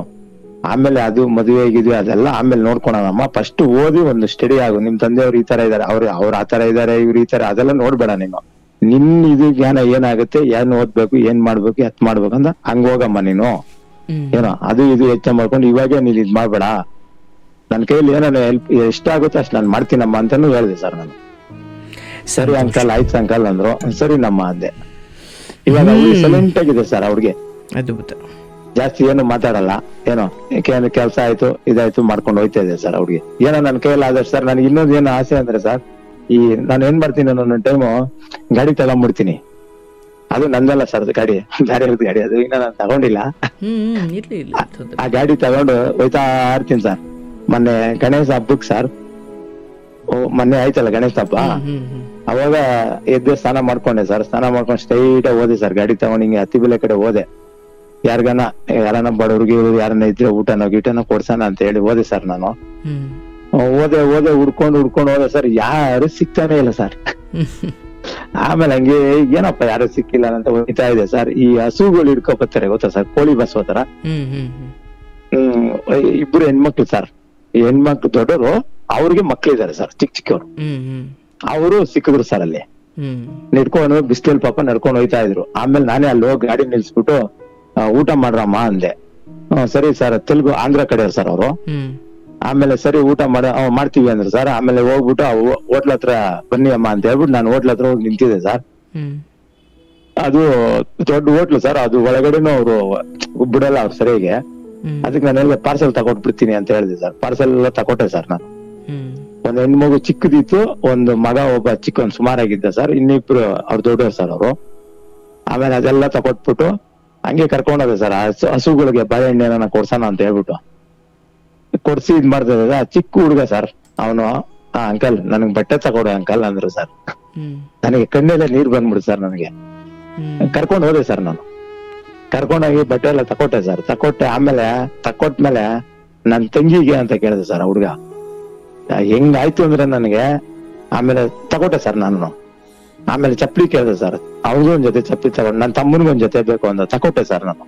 ಆಮೇಲೆ ಅದು ಮದುವೆ ಆಗಿದ್ವಿ ಅದೆಲ್ಲ ಆಮೇಲೆ ನೋಡ್ಕೊಳಮ್ಮ, ಫಸ್ಟ್ ಓದಿ ಒಂದು ಸ್ಟಡಿ ಆಗು. ನಿಮ್ ತಂದೆಯವ್ರು ಈ ತರ ಇದಾರೆ, ಅವ್ರು ಆತರ ಇದಾರೆ, ಇವ್ರು ಈ ತರ, ಅದೆಲ್ಲ ನೋಡ್ಬೇಡ ನೀನು. ನಿನ್ ಇದು ಜ್ಞಾನ ಏನಾಗುತ್ತೆ, ಏನ್ ಓದ್ಬೇಕು, ಏನ್ ಮಾಡ್ಬೇಕು, ಎತ್ ಮಾಡ್ಬೇಕು ಅಂತ ಹಂಗ ಹೋಗಮ್ಮ ನೀನು. ಏನೋ ಅದು ಇದು ಹೆಚ್ಚ ಮಾಡ್ಕೊಂಡು ಇವಾಗೇ ನೀನ್ ಇದ್ ಮಾಡ್ಬೇಡ. ನನ್ ಕೈಯಲ್ಲಿ ಏನೋ ಹೆಲ್ಪ್ ಎಷ್ಟಾಗುತ್ತೆ ಅಷ್ಟು ನಾನು ಮಾಡ್ತೀನಮ್ಮ ಅಂತಾನು ಹೇಳಿದೆ ಸರ್ ನಾನು. ಸರಿ ಅಂಕಲ್ ಆಯ್ತು ಅಂಕಲ್ ಅಂದ್ರು. ಸರಿ ನಮ್ಮ ಅಂದೆ. ಇವಾಗ ಸೈಲೆಂಟ್ ಆಗಿದೆ ಸರ್ ಅವ್ರಿಗೆ, ಜಾಸ್ತಿ ಏನು ಮಾತಾಡಲ್ಲ. ಏನೋ ಕೆಲ್ಸ ಆಯ್ತು ಇದಾಯ್ತು ಮಾಡ್ಕೊಂಡು ಹೋಯ್ತಾ ಇದೆ ಸರ್ ಅವ್ರಿಗೆ. ಏನೋ ನನ್ ಕೈಯಲ್ಲಿ ಆದಷ್ಟು ಸರ್. ನನಗೆ ಇನ್ನೊಂದು ಏನು ಆಸೆ ಅಂದ್ರೆ ಸರ್, ನಾನು ಏನ್ ಮಾಡ್ತೀನಿ ಒಂದೊಂದು ಟೈಮು ಗಾಡಿ ತಗೊಂಡ್ಬಿಡ್ತೀನಿ. ಅದು ನಂದಲ್ಲ ಸರ್, ಅದು ಗಾಡಿ ಬೇರೆ ಗಾಡಿ, ಅದು ಇನ್ನ ನಾನು ತಗೊಂಡಿಲ್ಲ. ಆ ಗಾಡಿ ತಗೊಂಡು ಹೋಯ್ತಾ ಇರ್ತೀನಿ ಸರ್. ಮೊನ್ನೆ ಗಣೇಶ ಹಬ್ಬಕ್ ಸರ್, ಮೊನ್ನೆ ಆಯ್ತಲ್ಲ ಗಣೇಶ ಹಬ್ಬ, ಅವಾಗ ಎದ್ದು ಸ್ನಾನ ಮಾಡ್ಕೊಂಡೆ ಸರ್. ಸ್ನಾನ ಮಾಡ್ಕೊಂಡು ಸ್ಟ್ರೈಟ್ ಹೋದೆ ಸರ್, ಗಾಡಿ ತಗೊಂಡು ಹಿಂಗೆ ಹತ್ತಿಬೆಲೆ ಕಡೆ ಹೋದೆ. ಯಾರನ್ನ ಬಡವ್ರಿಗೆ ಯಾರನ್ನ ಇದ್ರೆ ಊಟನೋ ಗೀಟನೋ ಕೊಡ್ಸೋಣ ಅಂತ ಹೇಳಿ ಹೋದೆ ಸರ್ ನಾನು. ಹೋದೆ ಹುಡ್ಕೊಂಡು ಹೋದೆ ಸರ್, ಯಾರು ಸಿಗ್ತಾನೆ ಇಲ್ಲ ಸರ್. ಆಮೇಲೆ ಹಂಗೆ ಏನಪ್ಪ ಯಾರು ಸಿಕ್ಕಿಲ್ಲ ಅಂತ ಹೋಗ್ತಾ ಇದೆ ಸರ್. ಈ ಹಸುಗಳು ಹಿಡ್ಕೊಬತ್ತಾರೆ ಗೊತ್ತಾ ಸರ್, ಕೋಳಿ ಬಸ್ ಹೋತಾರ. 2 ಹೆಣ್ಮಕ್ಳು ಸರ್. ಈ ಹೆಣ್ಮಕ್ಳು ದೊಡ್ಡವರು, ಅವ್ರಿಗೆ ಮಕ್ಳಿದ್ದಾರೆ ಸರ್ ಚಿಕ್ಕವ್ರು. ಅವರು ಸಿಕ್ಕಿದ್ರು ಸರ್ ಅಲ್ಲಿ. ನಿಡ್ಕೊಂಡು ಬಿಸ್ಲಲ್ಲಿ ಪಾಪ ನಡ್ಕೊಂಡು ಹೋಯ್ತಾ ಇದ್ರು. ಆಮೇಲೆ ನಾನೇ ಅಲ್ಲಿ ಹೋಗಿ ಗಾಡಿ ನಿಲ್ಸ್ಬಿಟ್ಟು ಊಟ ಮಾಡ್ರಮ್ಮ ಅಂದೆ. ಸರಿ ಸರ್, ತೆಲುಗು ಆಂಧ್ರ ಕಡೆ ಸರ್ ಅವರು. ಆಮೇಲೆ ಸರಿ ಊಟ ಮಾಡ್ತೀವಿ ಅಂದ್ರು ಸರ್. ಆಮೇಲೆ ಹೋಗ್ಬಿಟ್ಟು ಹೋಟ್ಲ ಹತ್ರ ಬನ್ನಿ ಅಮ್ಮ ಅಂತ ಹೇಳ್ಬಿಟ್ಟು ನಾನು ಹೋಟ್ಲ ಹತ್ರ ಹೋಗಿ ನಿಂತಿದ್ದೆ ಸರ್. ಅದು ದೊಡ್ಡ ಹೋಟ್ಲು ಸರ್, ಅದು ಒಳಗಡೆನೂ ಅವ್ರು ಬಿಡಲ್ಲ ಅವ್ರು ಸರಿಯಾಗಿ. ಅದಕ್ಕೆ ನಾನು ಹೇಳಿದೆ ಪಾರ್ಸೆಲ್ ತಗೊಟ್ಬಿಡ್ತೀನಿ ಅಂತ ಹೇಳಿದೆ ಸರ್. ಪಾರ್ಸೆಲ್ ಎಲ್ಲ ತಗೊಟ್ಟೆ ಸರ್ ನಾನು. ಒಂದ್ ಹೆಣ್ಮಗು ಚಿಕ್ಕದಿತ್ತು, ಒಂದು ಮಗ ಒಬ್ಬ ಚಿಕ್ಕ ಸುಮಾರಾಗಿದ್ದ ಸರ್, ಇನ್ನಿಬ್ರು ಅವ್ರು ದೊಡ್ಡವ್ರು ಸರ್ ಅವರು. ಆಮೇಲೆ ಅದೆಲ್ಲ ತಗೊಟ್ಬಿಟ್ಟು ಹಂಗೆ ಕರ್ಕೊಂಡೋದೆ ಸರ್ ಹಸುಗಳಿಗೆ ಬಾಳೆಹಣ್ಣು ಏನಾನ ಕೊಡ್ಸೋಣ ಅಂತ ಹೇಳ್ಬಿಟ್ಟು ಕೊಡ್ಸಿ ಇದ್ ಮಾಡ್ತಿದ್ದ. ಚಿಕ್ಕ ಹುಡುಗ ಸರ್ ಅವನು, ಅಂಕಲ್ ನನಗ್ ಬಟ್ಟೆ ತಗೊಡು ಅಂಕಲ್ ಅಂದ್ರು ಸರ್. ನನಗೆ ಕಣ್ಣೆಲ್ಲ ನೀರ್ ಬಂದ್ಬಿಡು ಸರ್. ನನಗೆ ಕರ್ಕೊಂಡ್ ಹೋದೆ ಸರ್. ನಾನು ಕರ್ಕೊಂಡೋಗಿ ಬಟ್ಟೆ ಎಲ್ಲ ತಕೊಟ್ಟೆ ಸರ್. ಆಮೇಲೆ ತಕೊಟ್ಮೇಲೆ ನನ್ ತಂಗಿಗೆ ಅಂತ ಕೇಳಿದೆ ಸರ್ ಹುಡ್ಗ. ಹೆಂಗಾಯ್ತು ಅಂದ್ರೆ ನನಗೆ ಆಮೇಲೆ ತಕೊಟ್ಟೆ ಸರ್ ನಾನು. ಆಮೇಲೆ ಚಪ್ಪಲಿ ಕೇಳಿದೆ ಸರ್, ಅವ್ರಿಗೂ ಒಂದ್ ಜೊತೆ ಚಪ್ಪಲಿ ತಗೊಂಡು, ನನ್ ತಮ್ಮನಿಗೂ ಒಂದ್ ಜೊತೆ ಬೇಕು ಅಂತ ತಕೊಟ್ಟೆ ಸರ್ ನಾನು.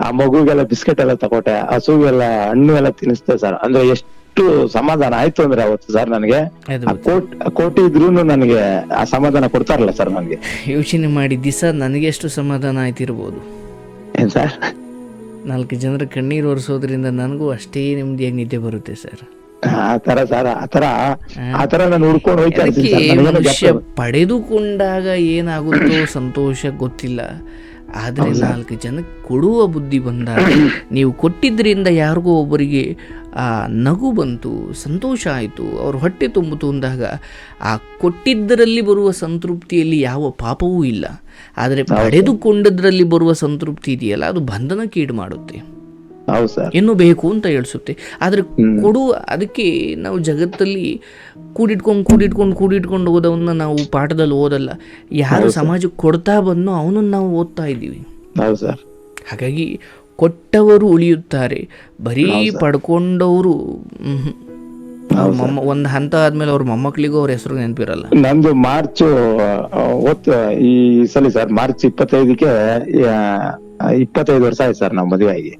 ಆ ಮಗುಗೆಲ್ಲ ಬಿಸ್ಕೆಟ್ ಎಲ್ಲ ತಕೊಟ್ಟೆ, ಹಸುಗೆಲ್ಲ ಹಣ್ಣು ಎಲ್ಲ ತಿನ್ನಿಸ್ತೆ ಸರ್. ಅಂದ್ರೆ ಎಷ್ಟು ಸಮಾಧಾನ ಆಯ್ತು ಅಂದ್ರೆ ಅವತ್ತು ಸರ್ ನನಗೆ. ಕೋಟಿ ಇದ್ರೂ ನನಗೆ ಆ ಸಮಾಧಾನ ಕೊಡ್ತಾರಲ್ಲ ಸರ್ ನನಗೆ. ಯೋಚನೆ ಮಾಡಿ ದಿವಸ ನನಗೆ ಎಷ್ಟು ಸಮಾಧಾನ ಆಯ್ತಿರ್ಬೋದು ಏನ್ ಸರ್. 4 ಜನರ ಕಣ್ಣೀರು ಒರೆಸೋದ್ರಿಂದ ನನಗೂ ಅಷ್ಟೇ ನೆಮ್ಮದಿಯಾಗಿ ನಿದ್ದೆ ಬರುತ್ತೆ ಸರ್. ಆತರ ಸರ್, ಆತರ ನಾನು ಹುಡ್ಕೊಂಡು ಹೋಯ್ತಾ ಇರ್ತೀನಿ ಸರ್. ಮನುಷ್ಯ ಪಡೆದುಕೊಂಡಾಗ ಏನಾಗುತ್ತೋ ಸಂತೋಷ ಗೊತ್ತಿಲ್ಲ, ಆದರೆ 4 ಜನಕ್ಕೆ ಕೊಡುವ ಬುದ್ಧಿ ಬಂದಾಗ, ನೀವು ಕೊಟ್ಟಿದ್ದರಿಂದ ಯಾರಿಗೋ ಒಬ್ಬರಿಗೆ ಆ ನಗು ಬಂತು, ಸಂತೋಷ ಆಯಿತು, ಅವ್ರ ಹೊಟ್ಟೆ ತುಂಬಿತು ಅಂದಾಗ ಆ ಕೊಟ್ಟಿದ್ದರಲ್ಲಿ ಬರುವ ಸಂತೃಪ್ತಿಯಲ್ಲಿ ಯಾವ ಪಾಪವೂ ಇಲ್ಲ. ಆದರೆ ಪಡೆದುಕೊಂಡದ್ರಲ್ಲಿ ಬರುವ ಸಂತೃಪ್ತಿ ಇದೆಯಲ್ಲ, ಅದು ಬಂಧನಕ್ಕೀಡು ಮಾಡುತ್ತೆ, ಇನ್ನೂ ಬೇಕು ಅಂತ ಹೇಳಿಸುತ್ತೆ. ಆದರೆ ಅದಕ್ಕೆ ನಾವು ಜಗತ್ತಲ್ಲಿ ಕೂಡಿಟ್ಕೊಂಡು ಓದೋವನ್ನ ನಾವು ಪಾಠದಲ್ಲಿ ಓದಲ್ಲ. ಯಾರು ಸಮಾಜಕ್ಕೆ ಕೊಡ್ತಾ ಬಂದೋ ಅವನನ್ನು ನಾವು ಓದ್ತಾ ಇದ್ದೀವಿ. ಹಾಗಾಗಿ ಕೊಟ್ಟವರು ಉಳಿಯುತ್ತಾರೆ, ಬರೀ ಪಡ್ಕೊಂಡವರು ಒಂದು ಹಂತ ಆದ್ಮೇಲೆ ಅವ್ರ ಮೊಮ್ಮಕ್ಕಳಿಗೂ ಅವ್ರ ಹೆಸರು ನೆನಪಿರಲ್ಲ. ನಂದು ಮಾರ್ಚ್ ಈ ಸಲ ಸರ್ ಮಾರ್ಚ್ 25ಕ್ಕೆ 25 ವರ್ಷ ಆಯ್ತು ಸರ್ ನಾವು ಮದುವೆ ಆಗಿ.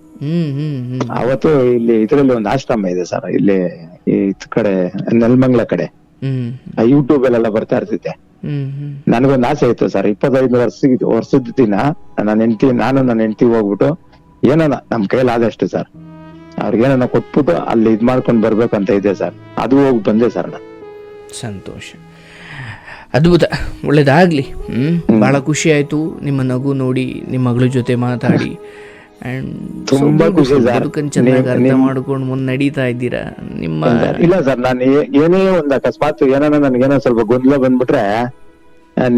ಅವತ್ತು ಇಲ್ಲಿ ಇದ್ರಲ್ಲಿ ಒಂದು ಆಶ್ರಮ ಇದೆ ಸರ್, ಇಲ್ಲಿ ಈ ಕಡೆ ನೆಲಮಂಗಲ ಕಡೆ. ಯೂಟ್ಯೂಬ್ ಅಲ್ಲೆಲ್ಲ ಬರ್ತಾ ಇರ್ತಿದ್ದೆ. ನನಗೊಂದು ಆಸೆ ಇತ್ತು ಸರ್, 25 ವರ್ಷದ ದಿನ ನಾನು ನನ್ನ ಹೆಂಡತಿ ಹೋಗ್ಬಿಟ್ಟು ಏನಾನ ನಮ್ ಕೈಯಲ್ಲಿ ಆದಷ್ಟು ಸರ್ ಅವ್ರಿಗೇನ ಕೊಟ್ಬಿಟ್ಟು ಅಲ್ಲಿ ಇದ್ ಮಾಡ್ಕೊಂಡ್ ಬರ್ಬೇಕಂತ ಇದೆ ಸರ್. ಅದು ಹೋಗಿ ಬಂದೆ ಸರ್ ನಾನು. ಸಂತೋಷ, ಅದ್ಭುತ, ಒಳ್ಳೇದಾಗ್ಲಿ. ಬಹಳ ಖುಷಿ ಆಯ್ತು ನಿಮ್ಮ ನಗು ನೋಡಿ, ನಿಮ್ಮ ಮಗಳ ಜೊತೆ ಮಾತಾಡಿ. ತುಂಬಾ ಖುಷಿ ಸರ್. ಚೆನ್ನಾಗಿ ಅರ್ಥ ಮಾಡ್ಕೊಂಡು ಮುನ್ನಡೀತಾ ಇದ್ದೀರಾ. ನಿಮ್ಮ ಇಲ್ಲ ಸರ್, ನಾನು ಏನೇ ಒಂದ್ ಅಕಸ್ಮಾತ್ ಏನಾನ ನನ್ಗೇನೋ ಸ್ವಲ್ಪ ಗೊಂದಲ ಬಂದ್ಬಿಟ್ರೆ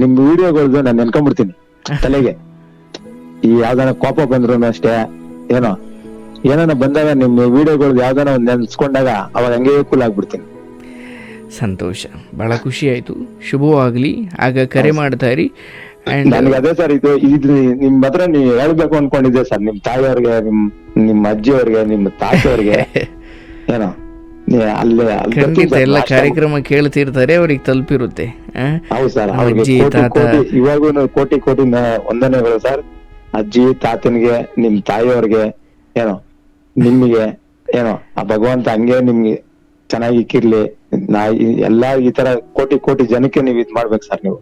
ನಿಮ್ ವಿಡಿಯೋಗಳ್ದು ನಾನು ನೆನ್ಕೊಂಡ್ಬಿಡ್ತೀನಿ ತಲೆಗೆ. ಈ ಯಾವ್ದಾನ ಕೋಪ ಬಂದ್ರು ಅಷ್ಟೇ, ಏನಾನ ಬಂದಾಗ ನಿಮ್ ವಿಡಿಯೋಗಳ್ದು ಯಾವ್ದಾನ ಒಂದ್ ನೆನ್ಸ್ಕೊಂಡಾಗ ಅವಾಗ ಹಂಗೆ ಕೂಲ್ ಆಗ್ಬಿಡ್ತೀನಿ. ಸಂತೋಷ, ಬಹಳ ಖುಷಿ ಆಯ್ತು. ಶುಭವಾಗ್ಲಿ. ಆಗ ಕರೆ ಮಾಡ್ತಾ ಇರಿ. ನನಗೆ ಅದೇ ಸರ್, ಇದು ನಿಮ್ ಹತ್ರ ನೀವು ಹೇಳ್ಬೇಕು ಅನ್ಕೊಂಡಿದ್ದೆ ಸರ್, ನಿಮ್ ತಾಯಿಯವ್ರಿಗೆ, ನಿಮ್ ಅಜ್ಜಿಯವ್ರಿಗೆ, ನಿಮ್ ತಾತವ್ರಿಗೆ ಏನೋ ಖಂಡಿತ ಎಲ್ಲ ಕಾರ್ಯಕ್ರಮ ಕೇಳ್ತಿರ್ತಾರೆ, ಅವ್ರಿಗೆ ತಲುಪಿರುತ್ತೆ. ಹೌದು ಸರ್, ಅವ್ರಿಗೆ ಇವಾಗೂ ಕೋಟಿ ವಂದನೆಗಳು ಸರ್. ಅಜ್ಜಿ ತಾತನಿಗೆ, ನಿಮ್ ತಾಯಿಯವ್ರಿಗೆ ನಿಮಗೆ ಆ ಭಗವಂತ ಹಂಗೆ ನಿಮ್ಗೆ ಚೆನ್ನಾಗಿ ಇಕ್ಕಿರ್ಲಿ. ಎಲ್ಲಾ ಈ ತರ ಕೋಟಿ ಜನಕ್ಕೆ ನೀವ್ ಇದ್ ಮಾಡ್ಬೇಕು ಸರ್ ನೀವು.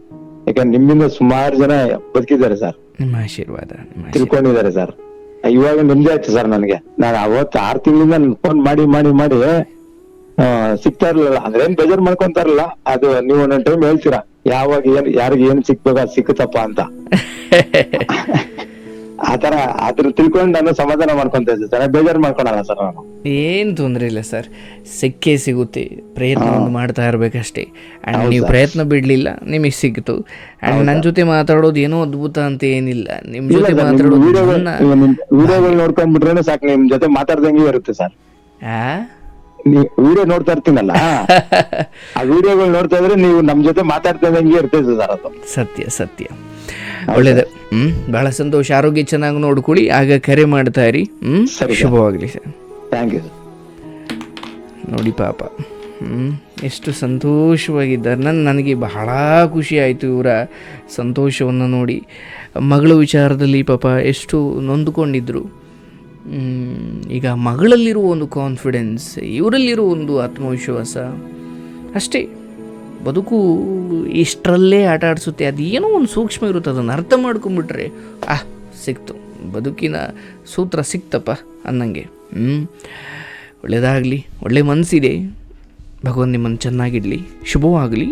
ಯಾಕಂದ್ರೆ ನಿಮ್ಮಿಂದ ಸುಮಾರು ಜನ ಬದುಕಿದ್ದಾರೆ ಸರ್, ನಿಮ್ಮ ಆಶೀರ್ವಾದ ತಿಳ್ಕೊಂಡಿದ್ದಾರೆ ಸರ್. ಇವಾಗ ನಿಮ್ದೇ ಆಯ್ತು ಸರ್ ನನಗೆ. ನಾನು ಅವತ್ತು 6 ತಿಂಗಳಿಂದ ಫೋನ್ ಮಾಡಿ ಸಿಗ್ತಾ ಇರ್ಲಿಲ್ಲ. ಅಂದ್ರೆ ಏನ್ ಬೇಜಾರ್ ಮಾಡ್ಕೊಂತಾರಲ್ಲ, ಅದು ನೀವು ಒಂದೊಂದ್ ಟೈಮ್ ಹೇಳ್ತೀರಾ ಯಾವಾಗ ಯಾರಿಗೆ ಏನ್ ಸಿಕ್ಬೇಕು ಅದು ಸಿಕ್ಕುತ್ತಪ್ಪ ಅಂತ. ಆತರ ಅದ್ರ ತಿಳ್ಕೊಂಡು ನಾನು ಸಮಾಧಾನ ಮಾಡ್ಕೊಂತ ಇದ್ದೆ ಸರ್, ಬೇಜಾರು ಮಾಡ್ಕೊಳಲ್ಲ ಸರ್ ನಾನು. ಏನ್ ತೊಂದ್ರೆ ಇಲ್ಲ ಸರ್, ಸಿಕ್ಕೇ ಸಿಗುತ್ತೆ. ಪ್ರಯತ್ನ ಒಂದು ಮಾಡ್ತಾ ಇರ್ಬೇಕಷ್ಟೇ. ಅಂಡ್ ನೀವು ಪ್ರಯತ್ನ ಬಿಡ್ಲಿಲ್ಲ, ನಿಮಗೆ ಸಿಕ್ತು. ಅಂಡ್ ನನ್ ಜೊತೆ ಮಾತಾಡೋದು ಏನೋ ಅದ್ಭುತ ಅಂತ ಏನಿಲ್ಲ, ನಿಮ್ ಜೊತೆ ಮಾತಾಡೋದು ವಿಡಿಯೋಗಳು ನೋಡ್ಕೊಂಡ್ಬಿಟ್ರೆ ಸಾಕು, ನಿಮ್ ಜೊತೆ ಮಾತಾಡ್ದಂಗೆ ಇರುತ್ತೆ ಸರ್. ವಿಡಿಯೋ ನೋಡ್ತಾ ಇರ್ತೀನಲ್ಲ, ಆ ವಿಡಿಯೋಗಳು ನೋಡ್ತಾ ಇದ್ರೆ ನೀವು ನಮ್ ಜೊತೆ ಮಾತಾಡ್ತಂಗೆ ಇರ್ತೈತೆ ಸರ್. ಅದು ಸತ್ಯ. ಒಳ್ಳೇದು. ಬಹಳ ಸಂತೋಷ. ಆರೋಗ್ಯ ಚೆನ್ನಾಗಿ ನೋಡ್ಕೊಳ್ಳಿ. ಆಗ ಕರೆ ಮಾಡ್ತಾ ಇರಿ. ಶುಭವಾಗ್ಲಿ ಸರ್. Thank you. ನೋಡಿ ಪಾಪ ಎಷ್ಟು ಸಂತೋಷವಾಗಿದ್ದಾರೆ. ನನಗೆ ಬಹಳ ಖುಷಿ ಆಯಿತು ಇವರ ಸಂತೋಷವನ್ನು ನೋಡಿ. ಮಗಳ ವಿಚಾರದಲ್ಲಿ ಪಾಪ ಎಷ್ಟು ನೊಂದುಕೊಂಡಿದ್ರು. ಈಗ ಮಗಳಲ್ಲಿರುವ ಒಂದು ಕಾನ್ಫಿಡೆನ್ಸ್, ಇವರಲ್ಲಿರುವ ಒಂದು ಆತ್ಮವಿಶ್ವಾಸ ಅಷ್ಟೇ. ಬದುಕು ಇಷ್ಟರಲ್ಲೇ ಆಟ ಆಡಿಸುತ್ತೆ. ಅದೇನೋ ಒಂದು ಸೂಕ್ಷ್ಮ ಇರುತ್ತೆ, ಅದನ್ನು ಅರ್ಥ ಮಾಡ್ಕೊಂಬಿಟ್ರೆ ಸಿಕ್ತು, ಬದುಕಿನ ಸೂತ್ರ ಸಿಕ್ತಪ್ಪ ಅನ್ನಂಗೆ. ಒಳ್ಳೆಯದಾಗಲಿ, ಒಳ್ಳೆ ಮನಸ್ಸಿದೆ. ಭಗವಂತ ನಿಮ್ಮನ್ನು ಚೆನ್ನಾಗಿಡಲಿ. ಶುಭವಾಗಲಿ.